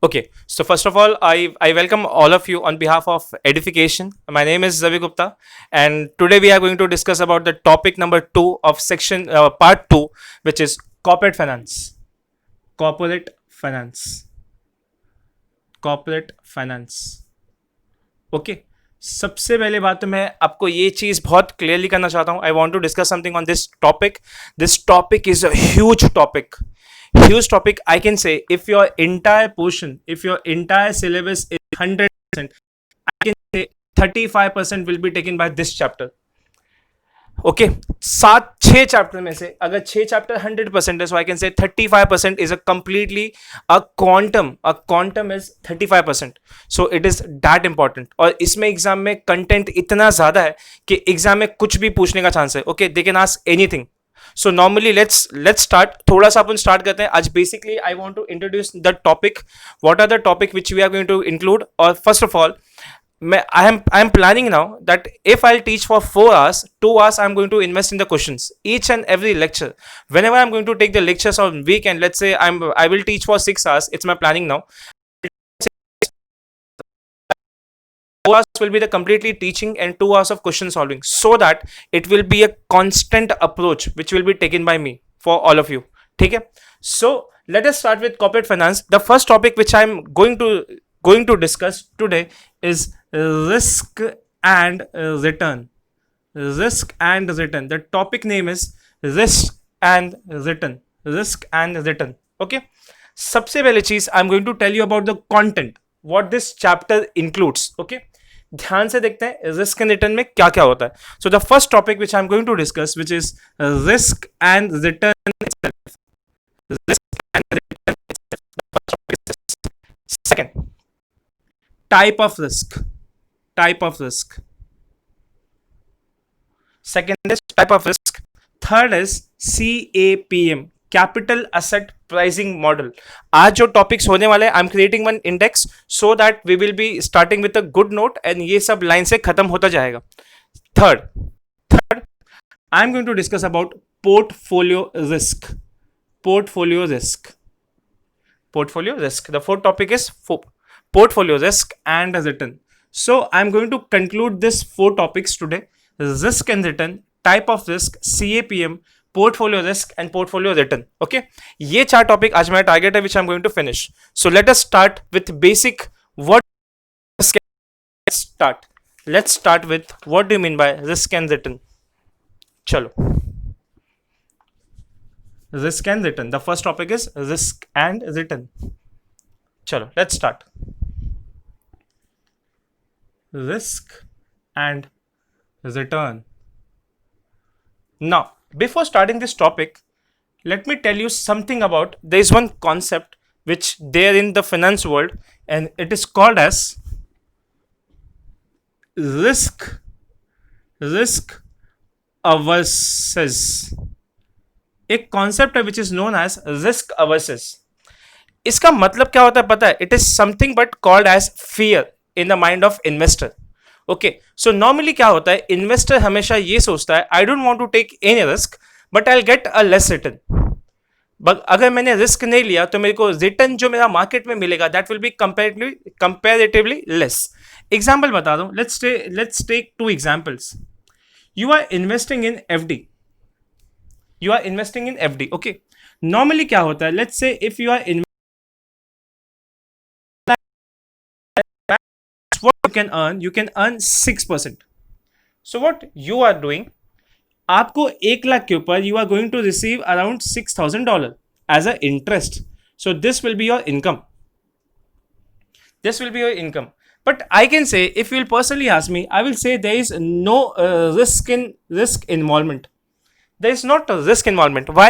Okay, so first of all, I welcome all of you on behalf of Edification. My name is Zavi Gupta, and today we are going to discuss about the topic number two of section part two, which is corporate finance. Corporate finance. Corporate finance. Okay सबसे पहले बात तो मैं आपको ये चीज बहुत clearly करना चाहता हूं. I want to discuss something on this topic is a huge topic. I can say if your entire portion, if your entire syllabus is 100%, I can say 35% will be taken by this chapter. Okay सात छह chapter में से अगर छह chapter 100% है, सो आई can से 35% is a completely a quantum is 35%. So it is that important. और इसमें एग्जाम में कंटेंट इतना ज्यादा है कि एग्जाम में कुछ भी पूछने का चांस है. Okay they can ask anything. So normally let's start. थोड़ा सा अपन स्टार्ट करते हैं आज. Basically I want to introduce the topic. What are the topic which we are going to include. और first of all, I am planning now that if I'll teach for 4 hours, 2 hours I'm going to invest in the questions. Each and every lecture, whenever I'm going to take the lectures on weekend, let's say I will teach for 6 hours. It's my planning now. 4 hours will be the completely teaching and 2 hours of question solving, so that it will be a constant approach which will be taken by me for all of you. Okay? So let us start with corporate finance. The first topic which I'm going to discuss today is risk and return. Risk and return. The topic name is risk and return. Risk and return. Okay. सबसे पहले चीज I am going to tell you about the content what this chapter includes. Okay ध्यान से देखते हैं risk and return में क्या क्या होता है. So the first topic which I am going to discuss which is risk and return. Risk and return. Second, type of risk. Second is type of risk. Third is CAPM, capital asset pricing model. आज जो topics होने वाले हैं, I am creating one index so that we will be starting with a good note and ये सब line से खत्म होता जाएगा. Third I am going to discuss about portfolio risk. The fourth topic is portfolio risk and return. So I'm going to conclude this 4 topics today: risk and return, type of risk, CAPM, portfolio risk and portfolio return. Okay, ये 4 topic आज मेरा target है which I'm going to finish. So let us start with basic. Let's start with what do you mean by risk and return. चलो, risk and return. The first topic is risk and return. चलो, let's start. Risk and return. Now, before starting this topic, let me tell you something about. There is one concept which there in the finance world, and it is called as risk averses. एक concept है which is known as risk averses. इसका मतलब क्या होता है पता है? It is something but called as fear in the mind of investor. Okay so normally क्या होता है, इन्वेस्टर हमेशा ये सोचता है I don't want to take any risk but I get a less return. But अगर मैंने रिस्क नहीं लिया तो मेरे को रिटर्न जो मेरा मार्केट में मिलेगा that will be comparatively less. Example बता दूं. Let's take 2 examples. You are investing in FD. Okay, normally क्या होता है, let's say if you are in what you can earn 6%. So what you are doing, आपको 1 लाख के ऊपर you are going to receive around $6,000 as a interest. So this will be your income. But I can say, if you will personally ask me, I will say there is no risk involvement. There is not a risk involvement. Why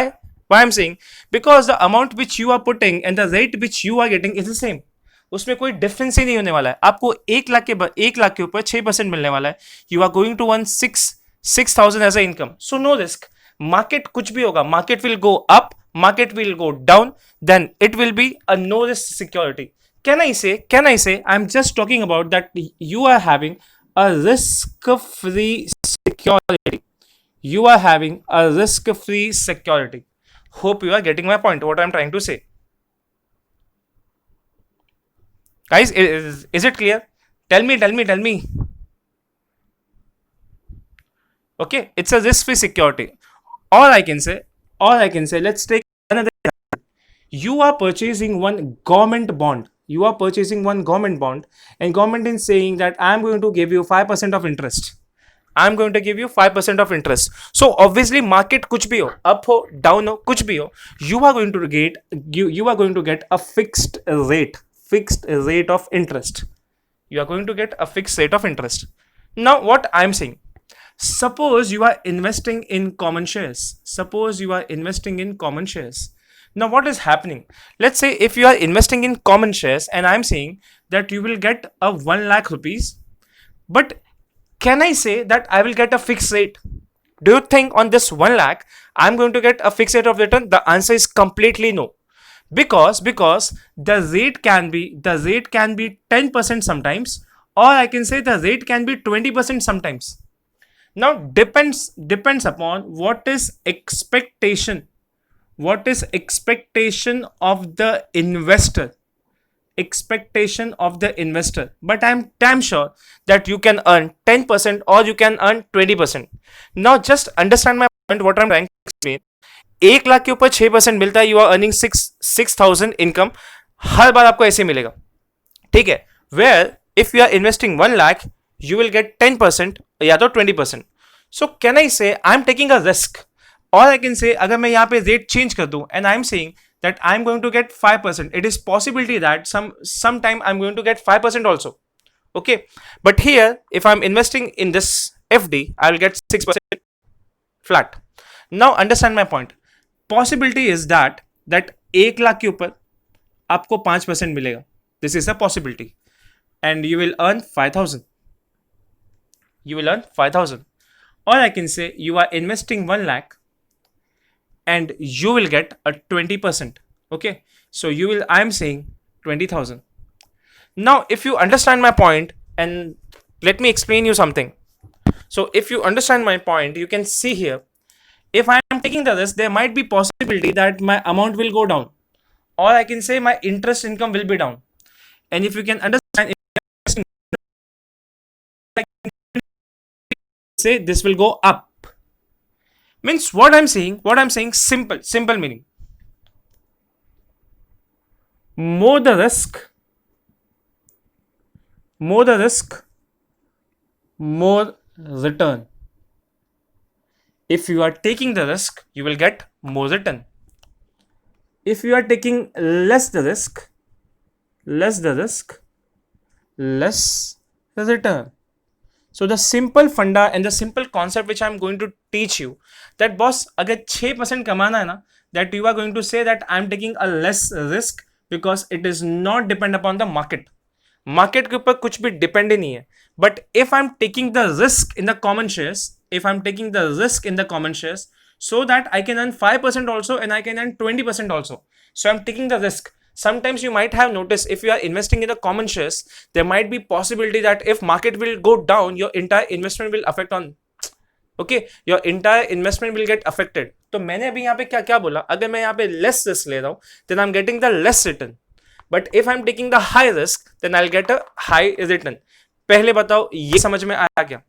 I'm saying? Because the amount which you are putting and the rate which you are getting is the same. उसमें कोई difference ही नहीं होने वाला है. आपको 1 लाख के ऊपर 6% मिलने वाला है. You are going to won 6,000 as a income. So no risk. Market कुछ भी होगा, market will go up, market will go down, then it will be a no risk security. Can I say I'm just talking about that you are having a risk-free security. You are having a risk-free security. Hope you are getting my point, what I'm trying to say. Guys, is it clear? Tell me. Okay, it's a risk free security. Or I can say let's take another. You are purchasing one government bond. And government is saying that I'm going to give you 5% of interest. I'm going to give you 5% of interest. So obviously market kuch bhi ho, up ho, down ho, kuch bhi ho, you are going to get a fixed rate of interest. You are going to get a fixed rate of interest. Now what I'm saying, suppose you are investing in common shares. Now what is happening? Let's say if you are investing in common shares and I'm saying that you will get a 1 lakh rupees, but can I say that I will get a fixed rate? Do you think on this 1 lakh I'm going to get a fixed rate of return? The answer is completely no. Because the rate can be 10% sometimes, or I can say the rate can be 20% sometimes. Now depends upon what is expectation of the investor, but I'm damn sure that you can earn 10% or you can earn 20%. Now just understand my point, what I'm trying to explain. 1 lakh के ऊपर 6% मिलता है, you are earning 6,000 income, हर बार आपको ऐसे मिलेगा, ठीक है. Where if you are investing 1 lakh, you will get 10% या तो 20%. So can I say I am taking a risk, और आई कैन से अगर मैं यहाँ पे रेट चेंज कर दूं and I am saying that I'm going to get 5%. It is possibility that sometime I'm going to get 5% also. Okay. But here, if I'm investing in this FD, I'll get 6% flat. Now understand my point. Possibility is that 1 lakh के ऊपर आपको 5% मिलेगा. This is a possibility. And you will earn 5,000. Or I can say you are investing 1 lakh and you will get a 20%. Okay, so I'm saying 20,000. Now if you understand my point, and let me explain you something. So if you understand my point, you can see here, if I am taking the risk, there might be possibility that my amount will go down, or I can say my interest income will be down. And if you can understand, say this will go up. Means what I'm saying, simple meaning. More the risk, more return. If you are taking the risk, you will get more return. If you are taking less the risk, less return. So the simple funda and the simple concept which I am going to teach you, that boss, अगर 6% कमाना है ना, that you are going to say that I am taking a less risk because it is not depend upon the market. Market के ऊपर कुछ भी depend ही नहीं है. But if I am taking the risk in the common shares, so that I can earn 5% also and I can earn 20% also. So I am taking the risk. Sometimes you might have noticed, if you are investing in the common shares, there might be possibility that if market will go down, your entire investment will affect on. Okay, your entire investment will get affected. तो मैंने अभी यहाँ पे क्या बोला, अगर मैं यहाँ पे less risk ले रहा हूँ, then I'm getting the less return. But if I'm taking the high risk, then I'll get a high return. पहले बताओ ये समझ में आया क्या?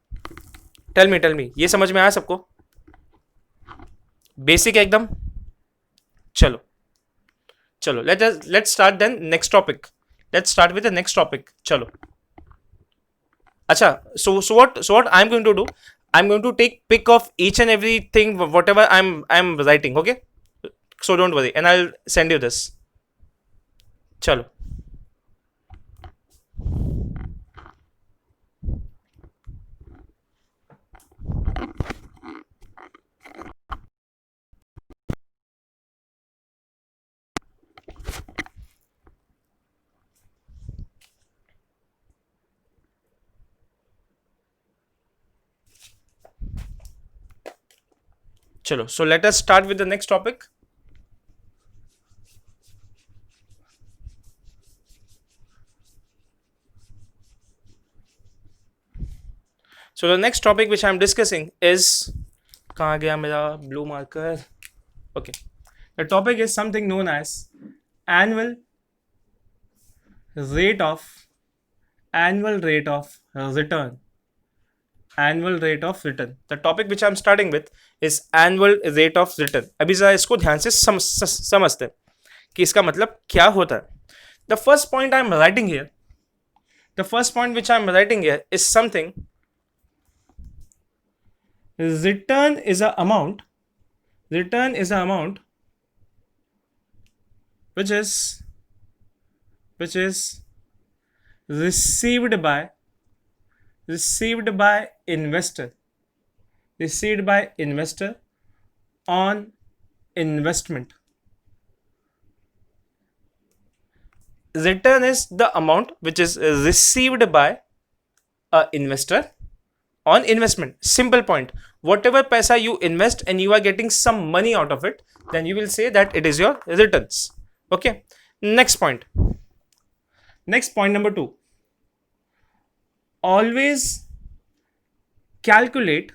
Tell me, ये समझ में आया सबको? बेसिक एकदम. चलो let's start then next topic. Let's start with the next topic. चलो. अच्छा, so what I'm going to do, I'm going to take pic of each and everything whatever I'm writing. Okay, so don't worry, and I'll send you this. चलो. Chalo, so let us start with the next topic. So the next topic which I'm discussing is, कहाँ गया मेरा blue marker? Okay, the topic is something known as annual rate of annual rate of return. Annual rate of return. The topic which I'm starting with is annual rate of return. अभी जरा इसको ध्यान से समझते हैं कि इसका मतलब क्या होता है. The first point I'm writing here, the first point which I'm writing here is something. Return is a amount. Return is a amount which is received by investor, received by investor on investment. Return is the amount which is received by a investor on investment. Simple point. Whatever paisa you invest and you are getting some money out of it, then you will say that it is your returns. Okay. Next point. Next point number 2. Always calculate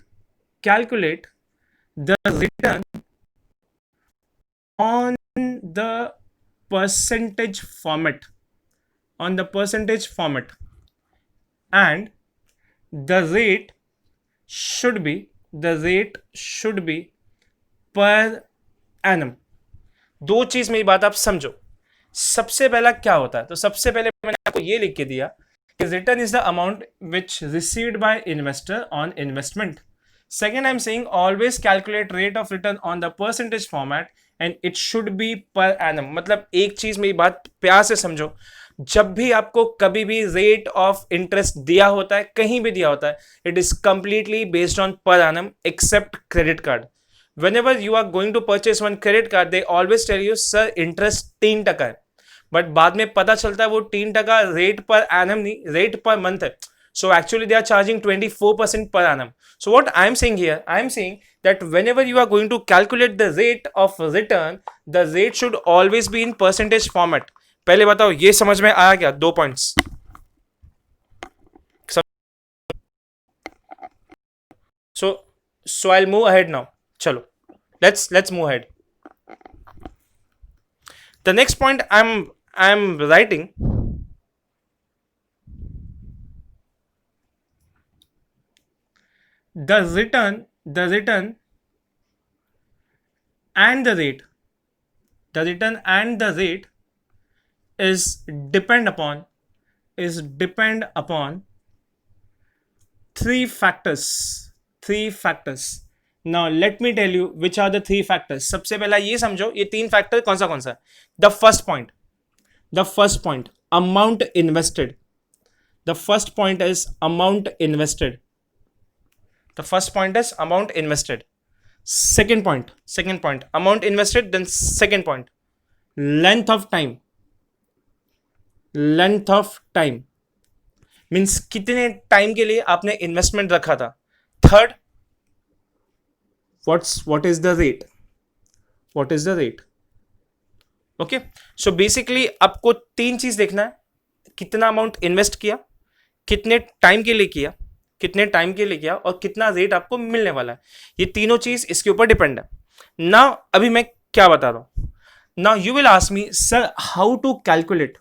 the return on the percentage format, and the rate should be per annum. दो चीज मेरी बात आप समझो. सबसे पहला क्या होता है, तो सबसे पहले मैंने आपको ये लिख के दिया कि return is the amount which received by investor on investment. Second, I am saying always calculate rate of return on the percentage format and it should be per annum. मतलब एक चीज मेरी बात प्यार से समझो, जब भी आपको कभी भी रेट ऑफ इंटरेस्ट दिया होता है, कहीं भी दिया होता है, it is completely based on per annum except credit card. whenever you are going to purchase one credit card, they always tell you sir interest 3% है, बट बाद में पता चलता है वो 3% रेट पर एनम नहीं, रेट पर मंथ है. So actually they are charging 24% per annum. So what I am saying here, I am saying that whenever you are going to calculate the rate of return, the rate should always be in percentage format. पहले बताओ ये समझ में आया क्या? 2 points. So I'll move ahead now. चलो, let's move ahead. The next point I'm writing. The return and the rate is depend upon three factors. Now let me tell you which are the three factors. सबसे पहला ये समझो, ये 3 factor कौन सा है. The first point, amount invested. The first point is amount invested. Second point, amount invested. Then second point, length of time. Means कितने time के लिए आपने इन्वेस्टमेंट रखा था. Third, what is the rate. Okay, so basically आपको 3 चीज देखना है. कितना अमाउंट इन्वेस्ट किया, कितने टाइम के लिए किया, और कितना रेट आपको मिलने वाला है. ये तीनों चीज इसके ऊपर डिपेंड है. नाउ अभी मैं क्या बता रहा हूं. Now you will ask me sir how to calculate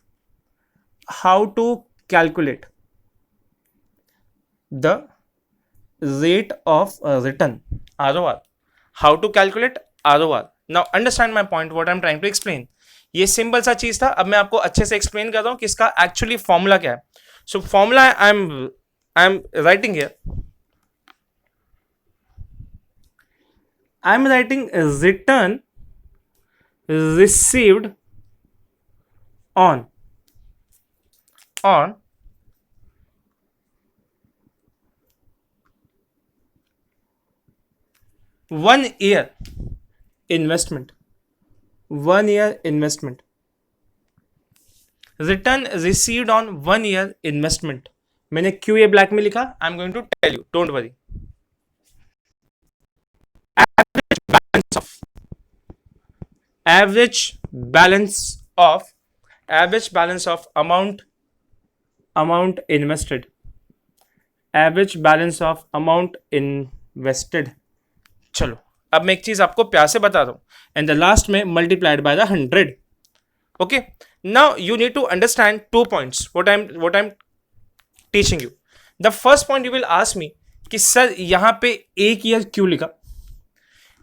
the rate of return, ROR. How to calculate ROR? Now understand my point, what I'm trying to explain. ये सिंपल सा चीज था, अब मैं आपको अच्छे से एक्सप्लेन कर रहा हूं कि इसका एक्चुअली फॉर्मूला क्या है. So formula I am writing here. I am writing return received on 1 year investment. Return received on 1 year investment. मैंने क्यों ये ब्लैक में लिखा, I am going to tell you, don't worry. average balance of amount invested. चलो अब मैं एक चीज आपको प्यार से बता दूं, एंड द लास्ट में multiplied by the 100. Okay, Now you need to understand 2 points what I'm teaching you. The first point you will ask me कि सर यहाँ पे एक ईयर क्यों लिखा.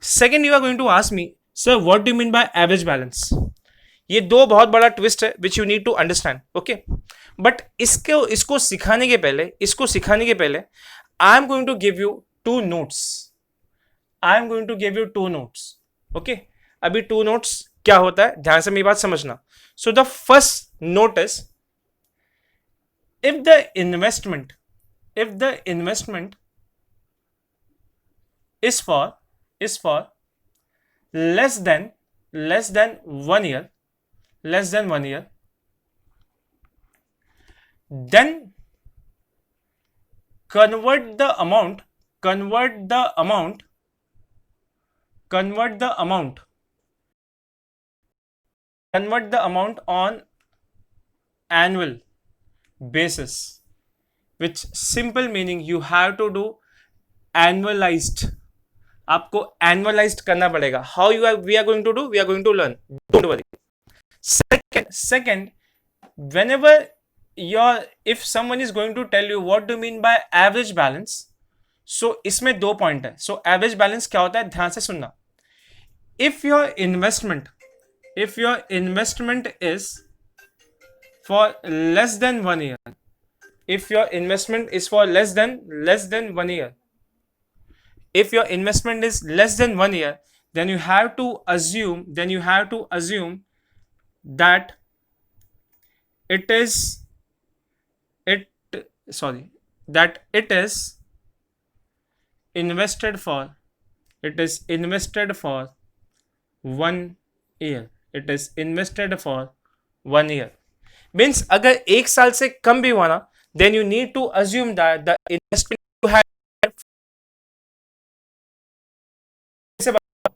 Second you are going to ask me, sir what do you mean by average balance. ये दो बहुत बड़ा ट्विस्ट है which you need to understand. Okay, but इसको सिखाने के पहले I am going to give you two notes. Okay, अभी टू नोट्स क्या होता है ध्यान से मेरी बात समझना. So the first note is, if the investment is for less than 1 year, then convert the amount on annual basis, which simple meaning you have to do annualized. आपको annualized करना पड़ेगा. How we are going to do? We are going to learn. Don't worry. Second, whenever if someone is going to tell you what do you mean by average balance, so इसमें दो point है. So average balance क्या होता है ध्यान से सुनना. If your investment is for less than 1 year, if your investment is less than 1 year, then you have to assume that it is invested for 1 year. It is invested for 1 year. Means अगर एक साल से कम भी हुआ ना, then you need to assume that the investment you had,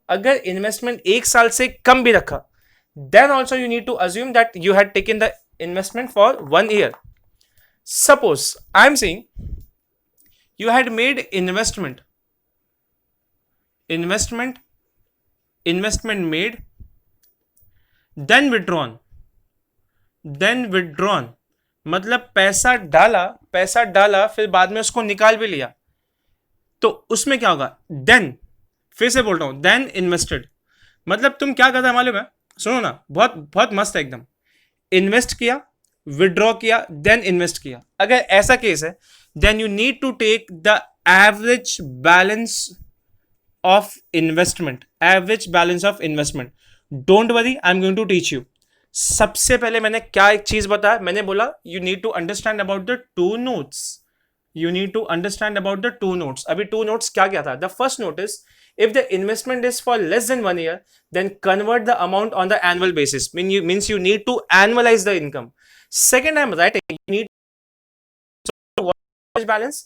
अगर investment एक साल से कम भी रखा, then also you need to assume that you had taken the investment for 1 year. Suppose I am saying you had made investment made, then withdrawn. मतलब पैसा डाला फिर बाद में उसको निकाल भी लिया, तो उसमें क्या होगा. देन, फिर से बोल रहा हूं, देन इन्वेस्टेड. मतलब तुम क्या करता है मालूम है, सुनो ना, बहुत मस्त है एकदम. इन्वेस्ट किया, विड्रॉ किया, देन इन्वेस्ट किया. अगर ऐसा केस है, then you need to take the average balance of investment. Don't worry, I am going to teach you. सबसे पहले मैंने क्या एक चीज बताया, मैंने बोला you need to understand about the two notes. अभी टू नोट्स क्या था. The first note is, if the investment is for less than 1 year, then convert the amount on the annual basis. Means you need to annualize the income. Second, I'm writing you need average balance.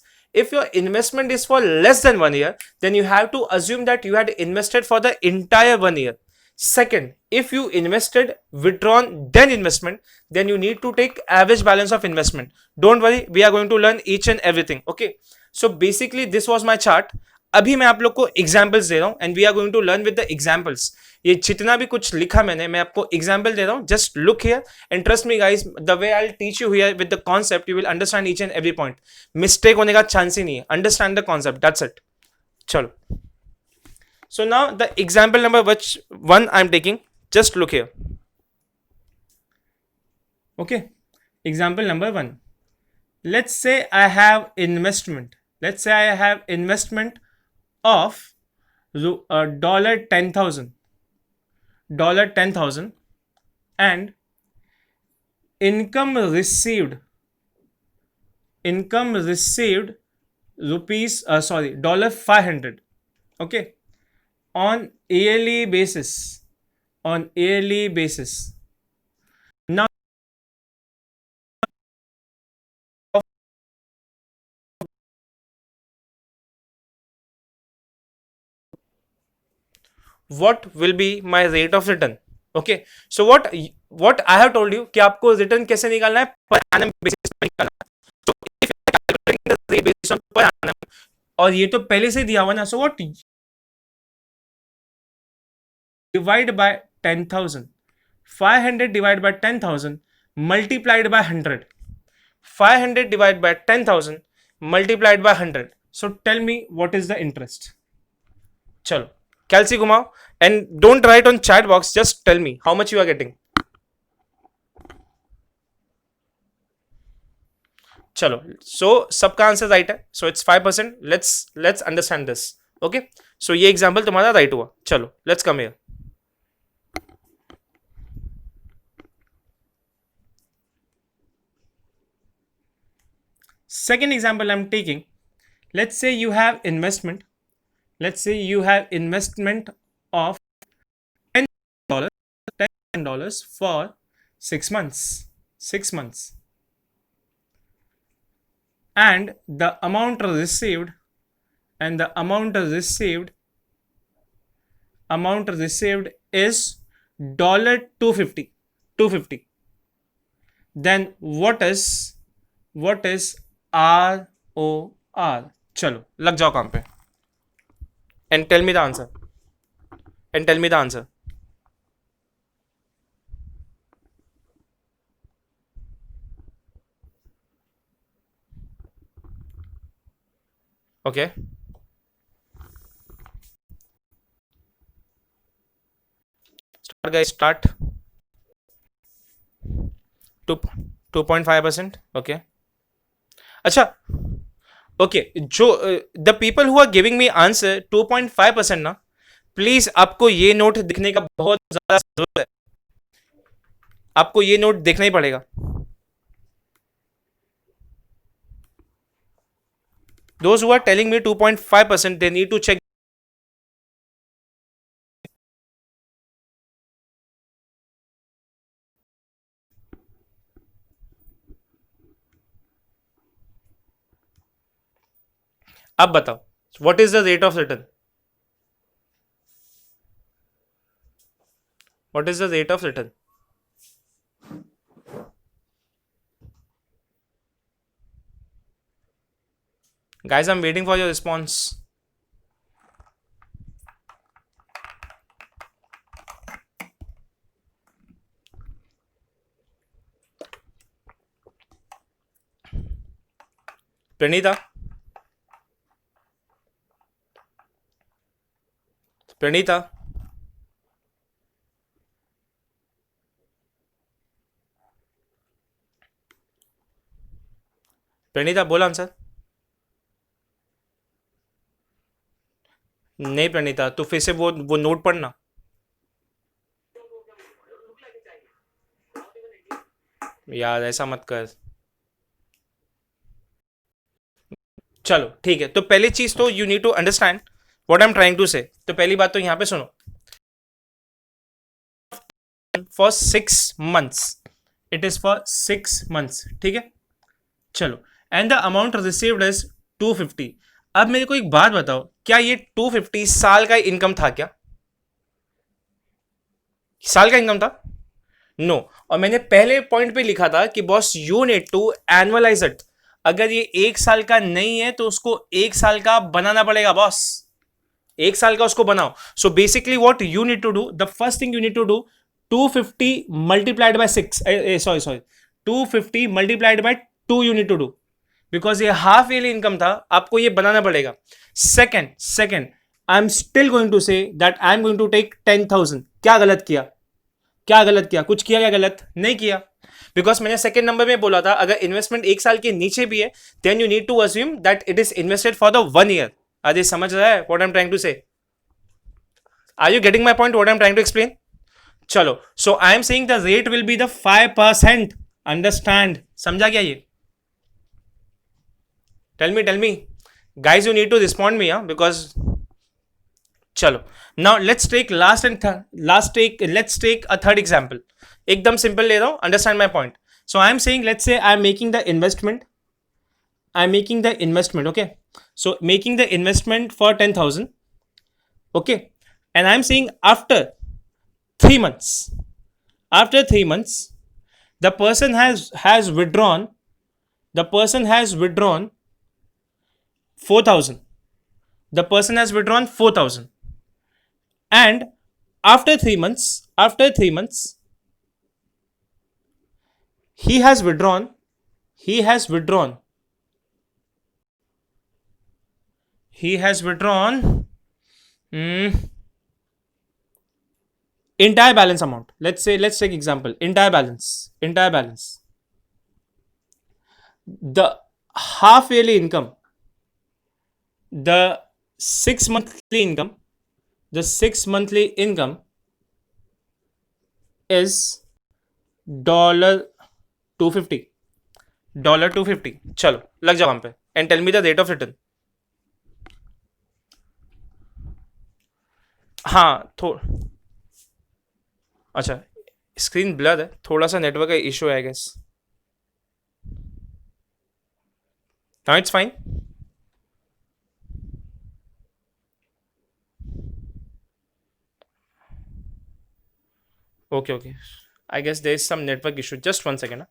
If your investment is for less than 1 year, then you have to assume that you had invested for the entire 1 year. Second, if you invested, withdrawn, then investment, then you need to take average balance of investment. Don't worry, we are going to learn each and everything. Okay, so basically this was my chart. अभी मैं आप लोग को examples दे रहा हूं and we are going to learn with the examples. ये जितना भी कुछ लिखा मैं आपको एग्जाम्पल दे रहा हूं. Just look here and trust me guys, the way I will teach you here with the concept, you will understand each and every point. Mistake होने का चांस ही नहीं है. Understand the concept, that's it. चलो, so now the example number which one I am taking, just look here. Okay, example number 1. Let's say I have investment of $10,000 and income received rupees $500. Okay, on yearly basis. Now what will be my rate of return. Okay, so what I have told you कि आपको return कैसे निकालना है, per annum basis पे निकालना है. So if you are calculating the rate based on per annum, और ये तो पहले से दिया हुआ ना, so what divide by 10,000. 500 divided by 10,000 multiplied by 100. 500 divided by 10,000 multiplied by 100. So tell me what is the interest. Chalo. Calci घुमाओ and don't write on chat box. Just tell me how much you are getting. चलो, so सबका answer right है, so it's 5%. Let's understand this. Okay, so ये example तुम्हारा right हुआ. चलो, let's come here. Second example I'm taking. Let's say you have investment. Let's say you have investment of $10, $10 for 6 months. 6 months. And the amount received is $250. Then what is ROR? चलो लग जाओ काम पे and tell me the answer. Okay, start guys, start. 2.5%. Okay, अच्छा, okay, जो the people who are giving me answer 2.5% ना, please आपको ये नोट दिखने का बहुत ज्यादा जरूरत है. आपको ये नोट देखना ही पड़ेगा. Those who are telling me 2.5%, they need to check. अब बताओ, what is the rate of return? What is the rate of return? Guys, I'm waiting for your response. Pranita? Pranita बोला आंसर. नहीं प्रणीता, तू फिर से वो नोट पढ़ना. यार ऐसा मत कर. चलो ठीक है, तो पहली चीज तो you need to understand what I am trying to say. तो पहली बात तो यहां पे सुनो, for 6 months, it is for 6 months. ठीक है, चलो, and the amount received is 250. अब मेरे को एक बात बताओ, क्या ये 250 साल का इनकम था? क्या साल का इनकम था? नो. और मैंने पहले पॉइंट पे लिखा था कि boss you need to annualise it. अगर ये 1 साल का नहीं है तो उसको 1 साल का बनाना पड़ेगा बॉस. 1 साल का उसको बनाओ. So basically what you need to do, the first thing you need to do, 250 multiplied by 6, sorry 250 multiplied by 2 you need to do, because ये हाफ ईयरली इनकम था, आपको ये बनाना पड़ेगा. Second I am still going to say that I am going to take 10,000. क्या गलत किया? कुछ किया क्या गलत? नहीं किया, बिकॉज मैंने सेकंड नंबर में बोला था अगर इन्वेस्टमेंट 1 साल के नीचे भी है then you need to assume that it is invested for the 1 year. अरे समझ रहा है what I am trying to say? Are you getting my point what I am trying to explain? चलो, so I am saying the rate will be the 5%. Understand? समझा क्या ये? Tell me guys, you need to respond me, because चलो, now let's take let's take a third example. एकदम simple ले रहा हूं, understand my point. So I am saying, let's say I am making the investment, okay? So making the investment for 10,000, okay? And I am saying after 3 months, the person has withdrawn 4,000. The person has withdrawn 4,000, and after 3 months, he has withdrawn he has withdrawn he has withdrawn entire balance amount. Let's take example, entire balance, the half yearly income, the 6 monthly income, the 6 monthly income is $250. $250. चलो लग जाओ वहां पे and tell me the rate of return. हाँ अच्छा screen blur है, थोड़ा सा नेटवर्क का इशू है I guess. Now it's fine. Okay. I guess there is some network issue. Just 1 second.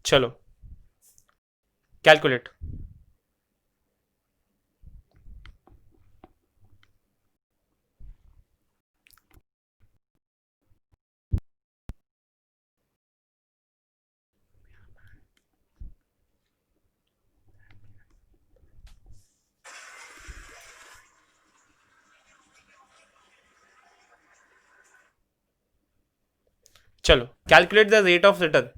चलो कैलकुलेट. चलो calculate the rate of return.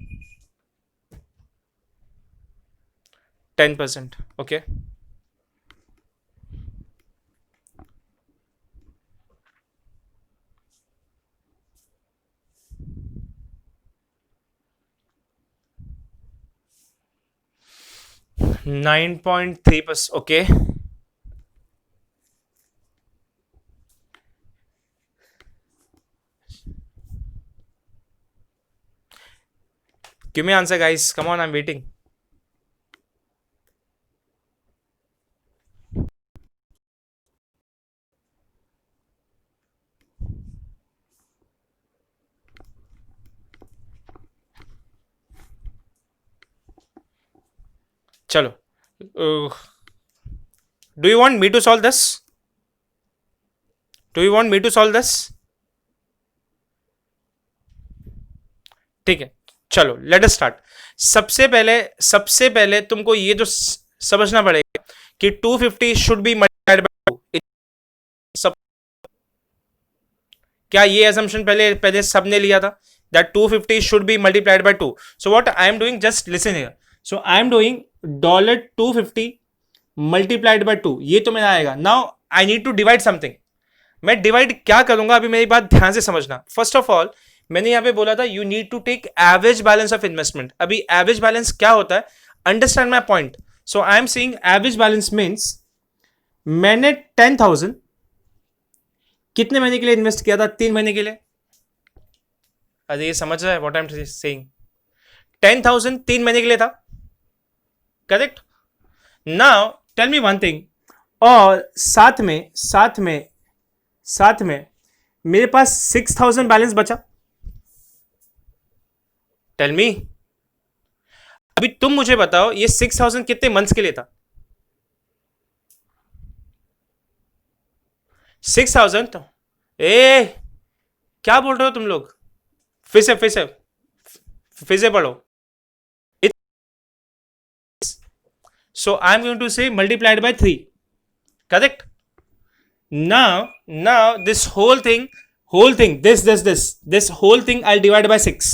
10%. Okay. $9.3%. Okay. Give me answer, guys. Come on, I'm waiting. चलो. Do you want me to solve this? ठीक है, चलो let us start. सबसे पहले तुमको ये जो समझना पड़ेगा कि 250 शुड बी मल्टीप्लाइड बाय 2. सब क्या ये assumption पहले सबने लिया था that 250 should be multiplied by 2. So what I am doing, just listen here. So I am doing $250 multiplied by 2. ये तो मेरा आएगा. Now I need to divide something. मैं डिवाइड क्या करूंगा, अभी मेरी बात ध्यान से समझना. फर्स्ट ऑफ ऑल मैंने यहां पे बोला था you need to take average balance of investment. अभी एवरेज बैलेंस क्या होता है, understand my point. So I am saying average balance means मैंने 10,000 कितने महीने के लिए इन्वेस्ट किया था? 3 महीने के लिए. अरे ये समझ रहा है व्हाट आई एम सेइंग? 10,000 3 महीने के लिए था, correct? Now tell me one thing. और साथ में मेरे पास 6,000 बैलेंस बचा. Tell me. अभी तुम मुझे बताओ ये 6,000 कितने मंथ्स के लिए था? 6,000 तो क्या बोल रहे हो तुम लोग? फिर से पढ़ो. So I am going to say multiplied by 3. Correct? Now this whole thing, this whole thing I'll divide by 6.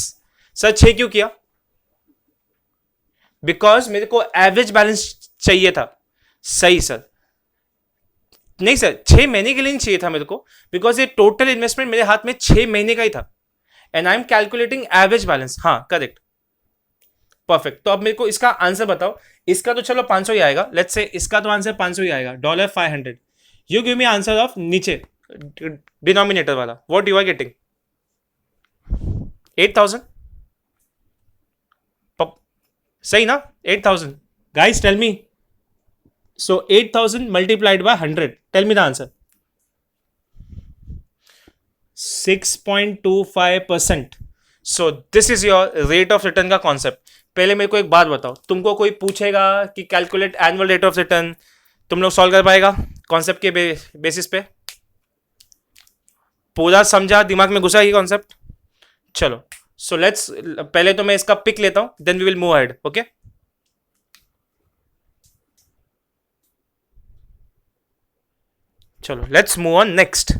Sir 6 क्यों किया? बिकॉज मेरे को एवरेज बैलेंस चाहिए था. सही सर. नहीं सर 6 महीने के लिए नहीं चाहिए था मेरे को, बिकॉज ये टोटल इन्वेस्टमेंट मेरे हाथ में 6 महीने का ही था. And I am calculating average balance. हाँ करेक्ट, परफेक्ट. तो अब मेरे को इसका आंसर बताओ. इसका तो चलो 500 ही आएगा. लेट्स से इसका तो आंसर 500 ही आएगा. $500. You give me answer of नीचे डिनोमिनेटर वाला. What you are getting? 8,000. सही ना? 8,000. Guys tell me. So 8,000 multiplied by 100. Tell me the answer. 6.25%. So this is your rate of return का कॉन्सेप्ट. पहले मेरे को एक बात बताओ, तुमको कोई पूछेगा कि calculate annual rate of return, तुम लोग सॉल्व कर पाएगा कॉन्सेप्ट के बेसिस पे? पूरा समझा, दिमाग में घुसा ये कॉन्सेप्ट? चलो, सो लेट्स, पहले तो मैं इसका पिक लेता हूं, then we will move ahead. Okay, चलो लेट्स मूव ऑन नेक्स्ट.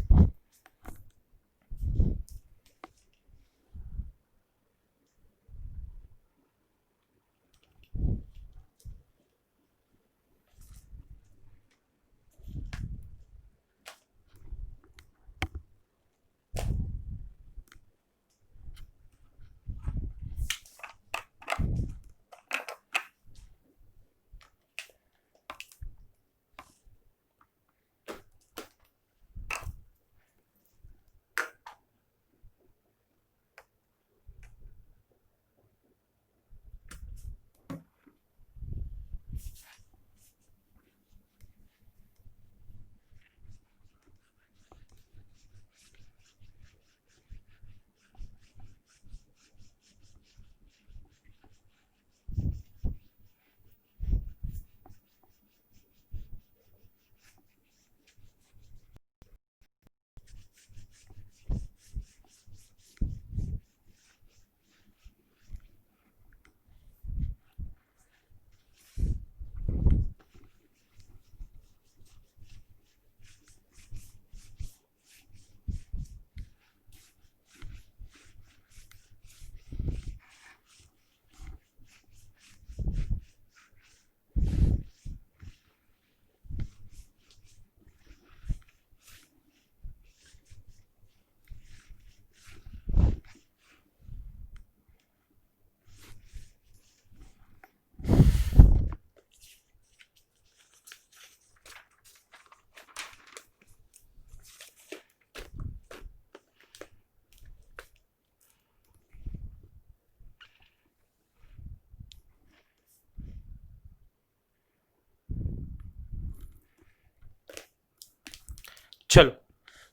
चलो,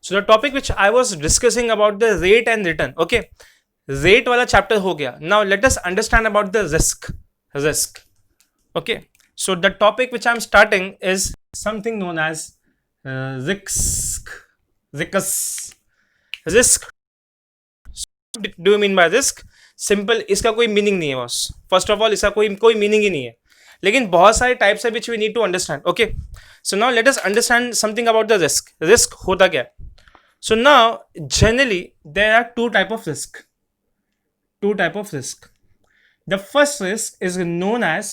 so the topic which I was discussing about the rate and return. Okay, rate वाला चैप्टर हो गया. Now let us understand about the risk. Okay, so the topic which I am starting is something known as risk. Do you mean by risk? Simple, इसका कोई meaning नहीं है boss. First of all इसका कोई meaning ही नहीं है, लेकिन बहुत सारे टाइप्स है which we need to understand. Okay, so now let us understand something about the risk. Risk होता क्या है? So now generally there are two type of risk. The first risk is known as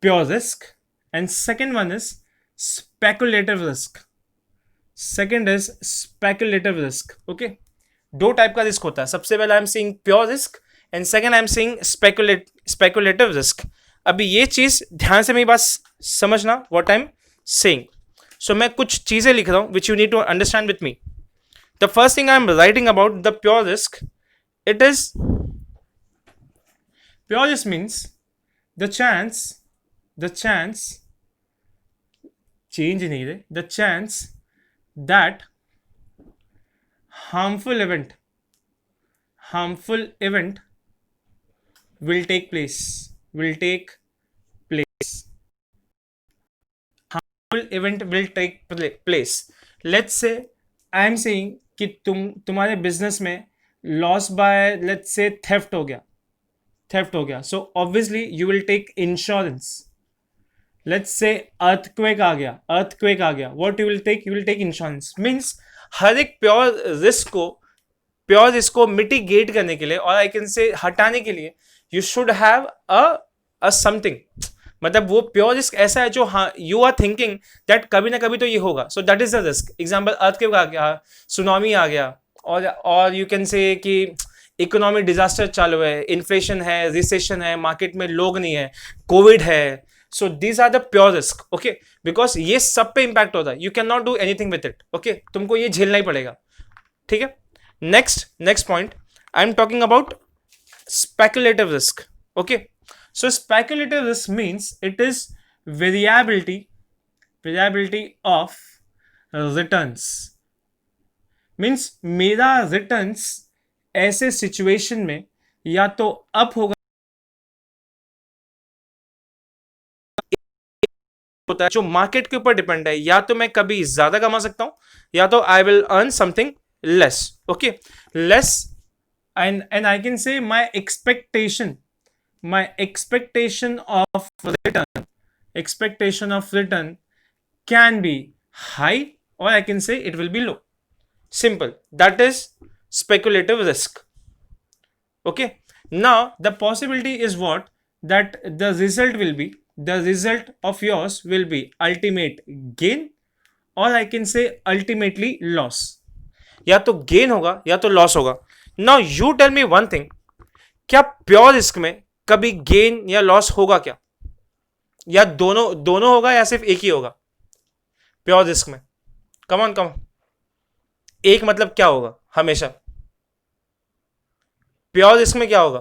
pure risk, and second one is speculative risk. Okay, दो type का risk होता है. सबसे पहले I am seeing pure risk and second I am seeing speculative risk. अभी ये चीज ध्यान से मेरी बात समझना, what I am saying. So मैं कुछ चीजें लिख रहा हूं which you need to understand with me. The first thing I am writing about the pure risk, it is pure risk means the chance that harmful event will take place. Harmful event will take place. Let's say I am saying कि तुम्हारे business में loss by let's say theft हो गया. So obviously you will take insurance. Let's say earthquake आ गया. What you will take? You will take insurance. Means हर एक pure risk को mitigate करने के लिए, और आई कैन से हटाने के लिए, you should have a something. मतलब वो प्योर रिस्क ऐसा है जो यू आर थिंकिंग दैट कभी ना कभी तो ये होगा. So that is the risk. Example earthquake आ गया, सुनामी आ गया, और यू कैन से कि इकोनॉमिक डिजास्टर चालू है, इन्फ्लेशन है, रिसेशन है, मार्केट में लोग नहीं है, कोविड है. So these are the pure risk. Okay, because ये सब पे इंपैक्ट होता है. You can not do anything with it. Okay, तुमको ये झेलना ही पड़ेगा. ठीक है, next point I am talking about speculative risk. Okay, so speculative risk means it is variability of returns. Means मेरा रिटर्न्स ऐसे सिचुएशन में या तो अप होगा होता है जो मार्केट के ऊपर डिपेंड है, या तो मैं कभी ज्यादा कमा सकता हूं या तो I will earn something less. Okay, less, and I can say my expectation of return can be high, or I can say it will be low. Simple. That is speculative risk. Okay. Now the possibility is what? That the result of yours will be ultimate gain, or I can say ultimately loss. या तो gain होगा या तो loss होगा. Now you tell me one thing, क्या pure risk में कभी gain या लॉस होगा क्या, या दोनों होगा या सिर्फ एक ही होगा प्योर रिस्क में? कम ऑन, एक मतलब क्या होगा हमेशा? प्योर रिस्क में क्या होगा?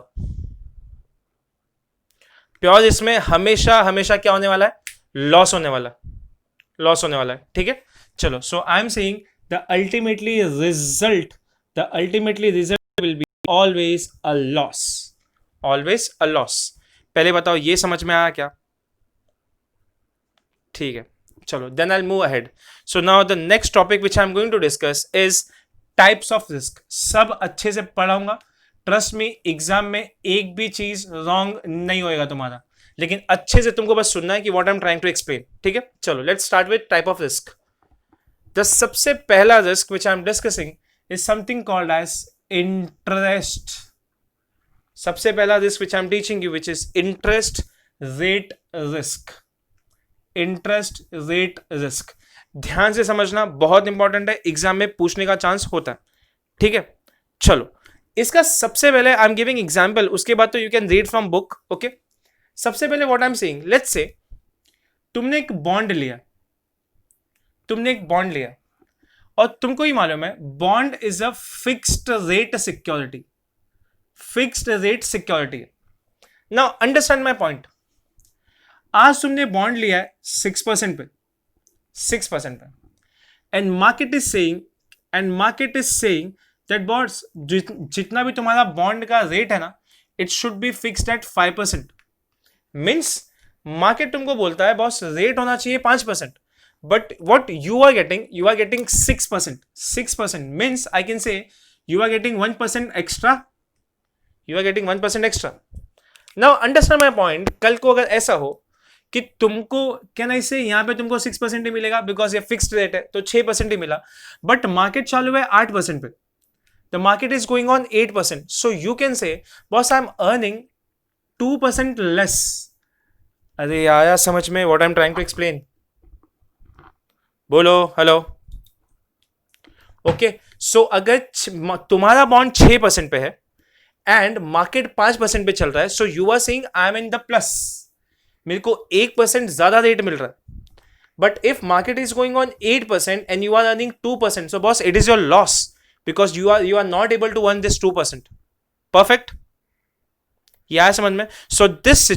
प्योर रिस्क में हमेशा क्या होने वाला है? लॉस होने वाला है. ठीक है, चलो. So I am saying the ultimately result will be always a loss. पहले बताओ ये समझ में आया क्या? ठीक है, चलो. then I'll move ahead. So now the next topic which I'm going to discuss is types of risk. सब अच्छे से पढ़ाऊंगा, ट्रस्ट मी. एग्जाम में एक भी चीज रॉन्ग नहीं होएगा तुम्हारा, लेकिन अच्छे से तुमको बस सुनना है कि what I am trying to explain. ठीक है, चलो. Let's start with type of risk. The सबसे पहला risk which I am discussing is something called as interest. सबसे पहला risk which I am teaching you which is interest rate risk. ध्यान से समझना, बहुत इंपॉर्टेंट है, एग्जाम में पूछने का चांस होता है. ठीक है, चलो. इसका सबसे पहले आई एम गिविंग एग्जाम्पल, उसके बाद तो you can read from book. Okay, सबसे पहले what I am saying, let's से तुमने एक बॉन्ड लिया और तुमको ही मालूम है bond is a fixed rate security. Now understand my point. आज तुमने बॉन्ड लिया है 6% पे, and market is saying that bonds, जितना भी तुम्हारा बॉन्ड का रेट है ना, it should be fixed at 5%. Means market तुमको बोलता है बॉस रेट होना चाहिए 5%. But what you are getting 6%. Means I can say you are getting 1% extra. Now understand my point. कल को अगर ऐसा हो कि तुमको, कैन आई से, यहाँ पे तुमको 6% ही मिलेगा बिकॉज ये फिक्स्ड रेट है, तो 6% ही मिला, बट मार्केट चालू है 8% पे, the market is going on 8%. So you can say boss I am earning 2% less. अरे आया समझ में what I am trying to explain? बोलो हेलो. ओके, सो अगर तुम्हारा बॉन्ड 6% पे है एंड मार्केट 5% पे चल रहा है, so you are saying I am in the plus, मेरे को 1% ज्यादा रेट मिल रहा है. But if market is going on 8% and you are earning 2%, so boss it is your loss because you are not able to earn this 2%. Perfect, यह है समझ में? So this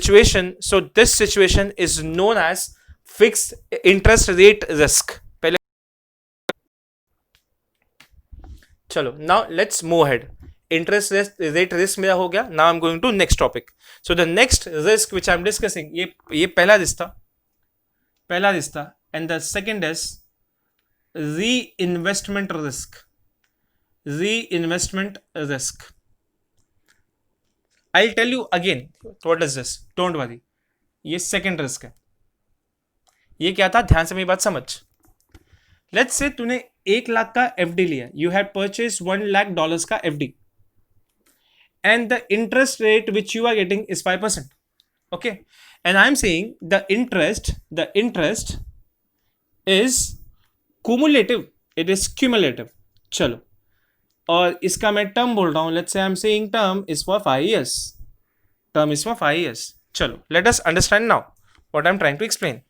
situation is known as fixed interest rate risk. चलो, now let's move ahead. Interest rate risk मेरा हो गया. Now I am going to next topic. So the next risk which I am discussing, ये पहला risk था, and the second is reinvestment risk. I tell you again what is this, don't worry. ये second risk है. ये क्या था, ध्यान से मेरी बात समझ. लेट्स से तूने 1 लाख का एफडी लिया, यू हैव परचेज $1 lakh का FD, and the interest rate which you are getting is 5%. Okay, and I am saying the interest is cumulative, it is cumulative. चलो, और इसका मैं टर्म बोल रहा हूं. Let's say I am saying term is for 5 years. चलो, let us understand now what I am trying to explain.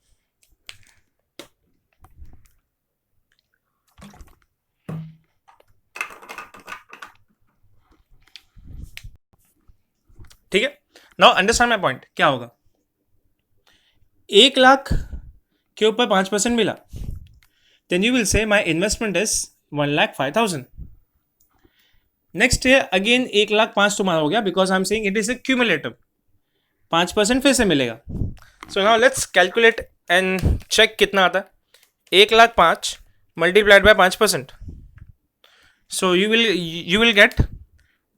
ठीक है, नाउ अंडरस्टैंड माय पॉइंट. क्या होगा, 1 लाख के ऊपर 5% मिला, then you will say my investment is 1,05,000. Next year again 1,05,000 तुम्हारा हो गया because I am saying it is a cumulative. 5% फिर से मिलेगा. So now let's calculate and check कितना आता है, 1,05,000 multiplied by 5%. So you will get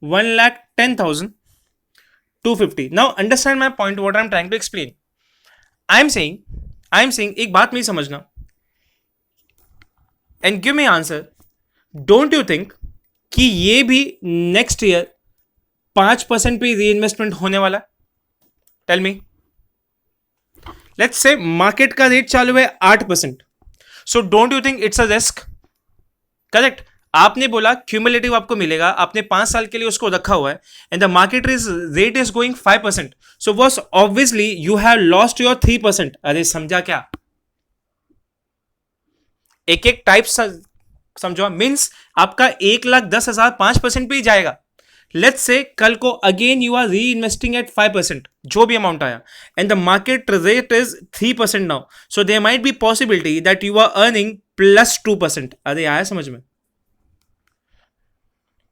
1,10,250. Now understand my point, what I am trying to explain. I am saying एक बात नहीं समझना and give me answer. Don't you think कि ये भी नेक्स्ट ईयर 5% पे री इन्वेस्टमेंट होने वाला? Tell me. Let's say market का रेट चालू है 8%. So don't you think it's a risk? Correct. आपने बोला क्यूमुलेटिव आपको मिलेगा, आपने 5 साल के लिए उसको रखा हुआ है and the market rate is going 5%. So boss obviously you have lost your 3%. अरे समझा क्या? एक एक टाइप समझो. मीन्स आपका 1,10,000 5% पे ही जाएगा. लेट्स से कल को again you are reinvesting at 5%, जो भी अमाउंट आया, and the market rate is 3% now. So there might be possibility that you are earning +2%. अरे आया समझ में?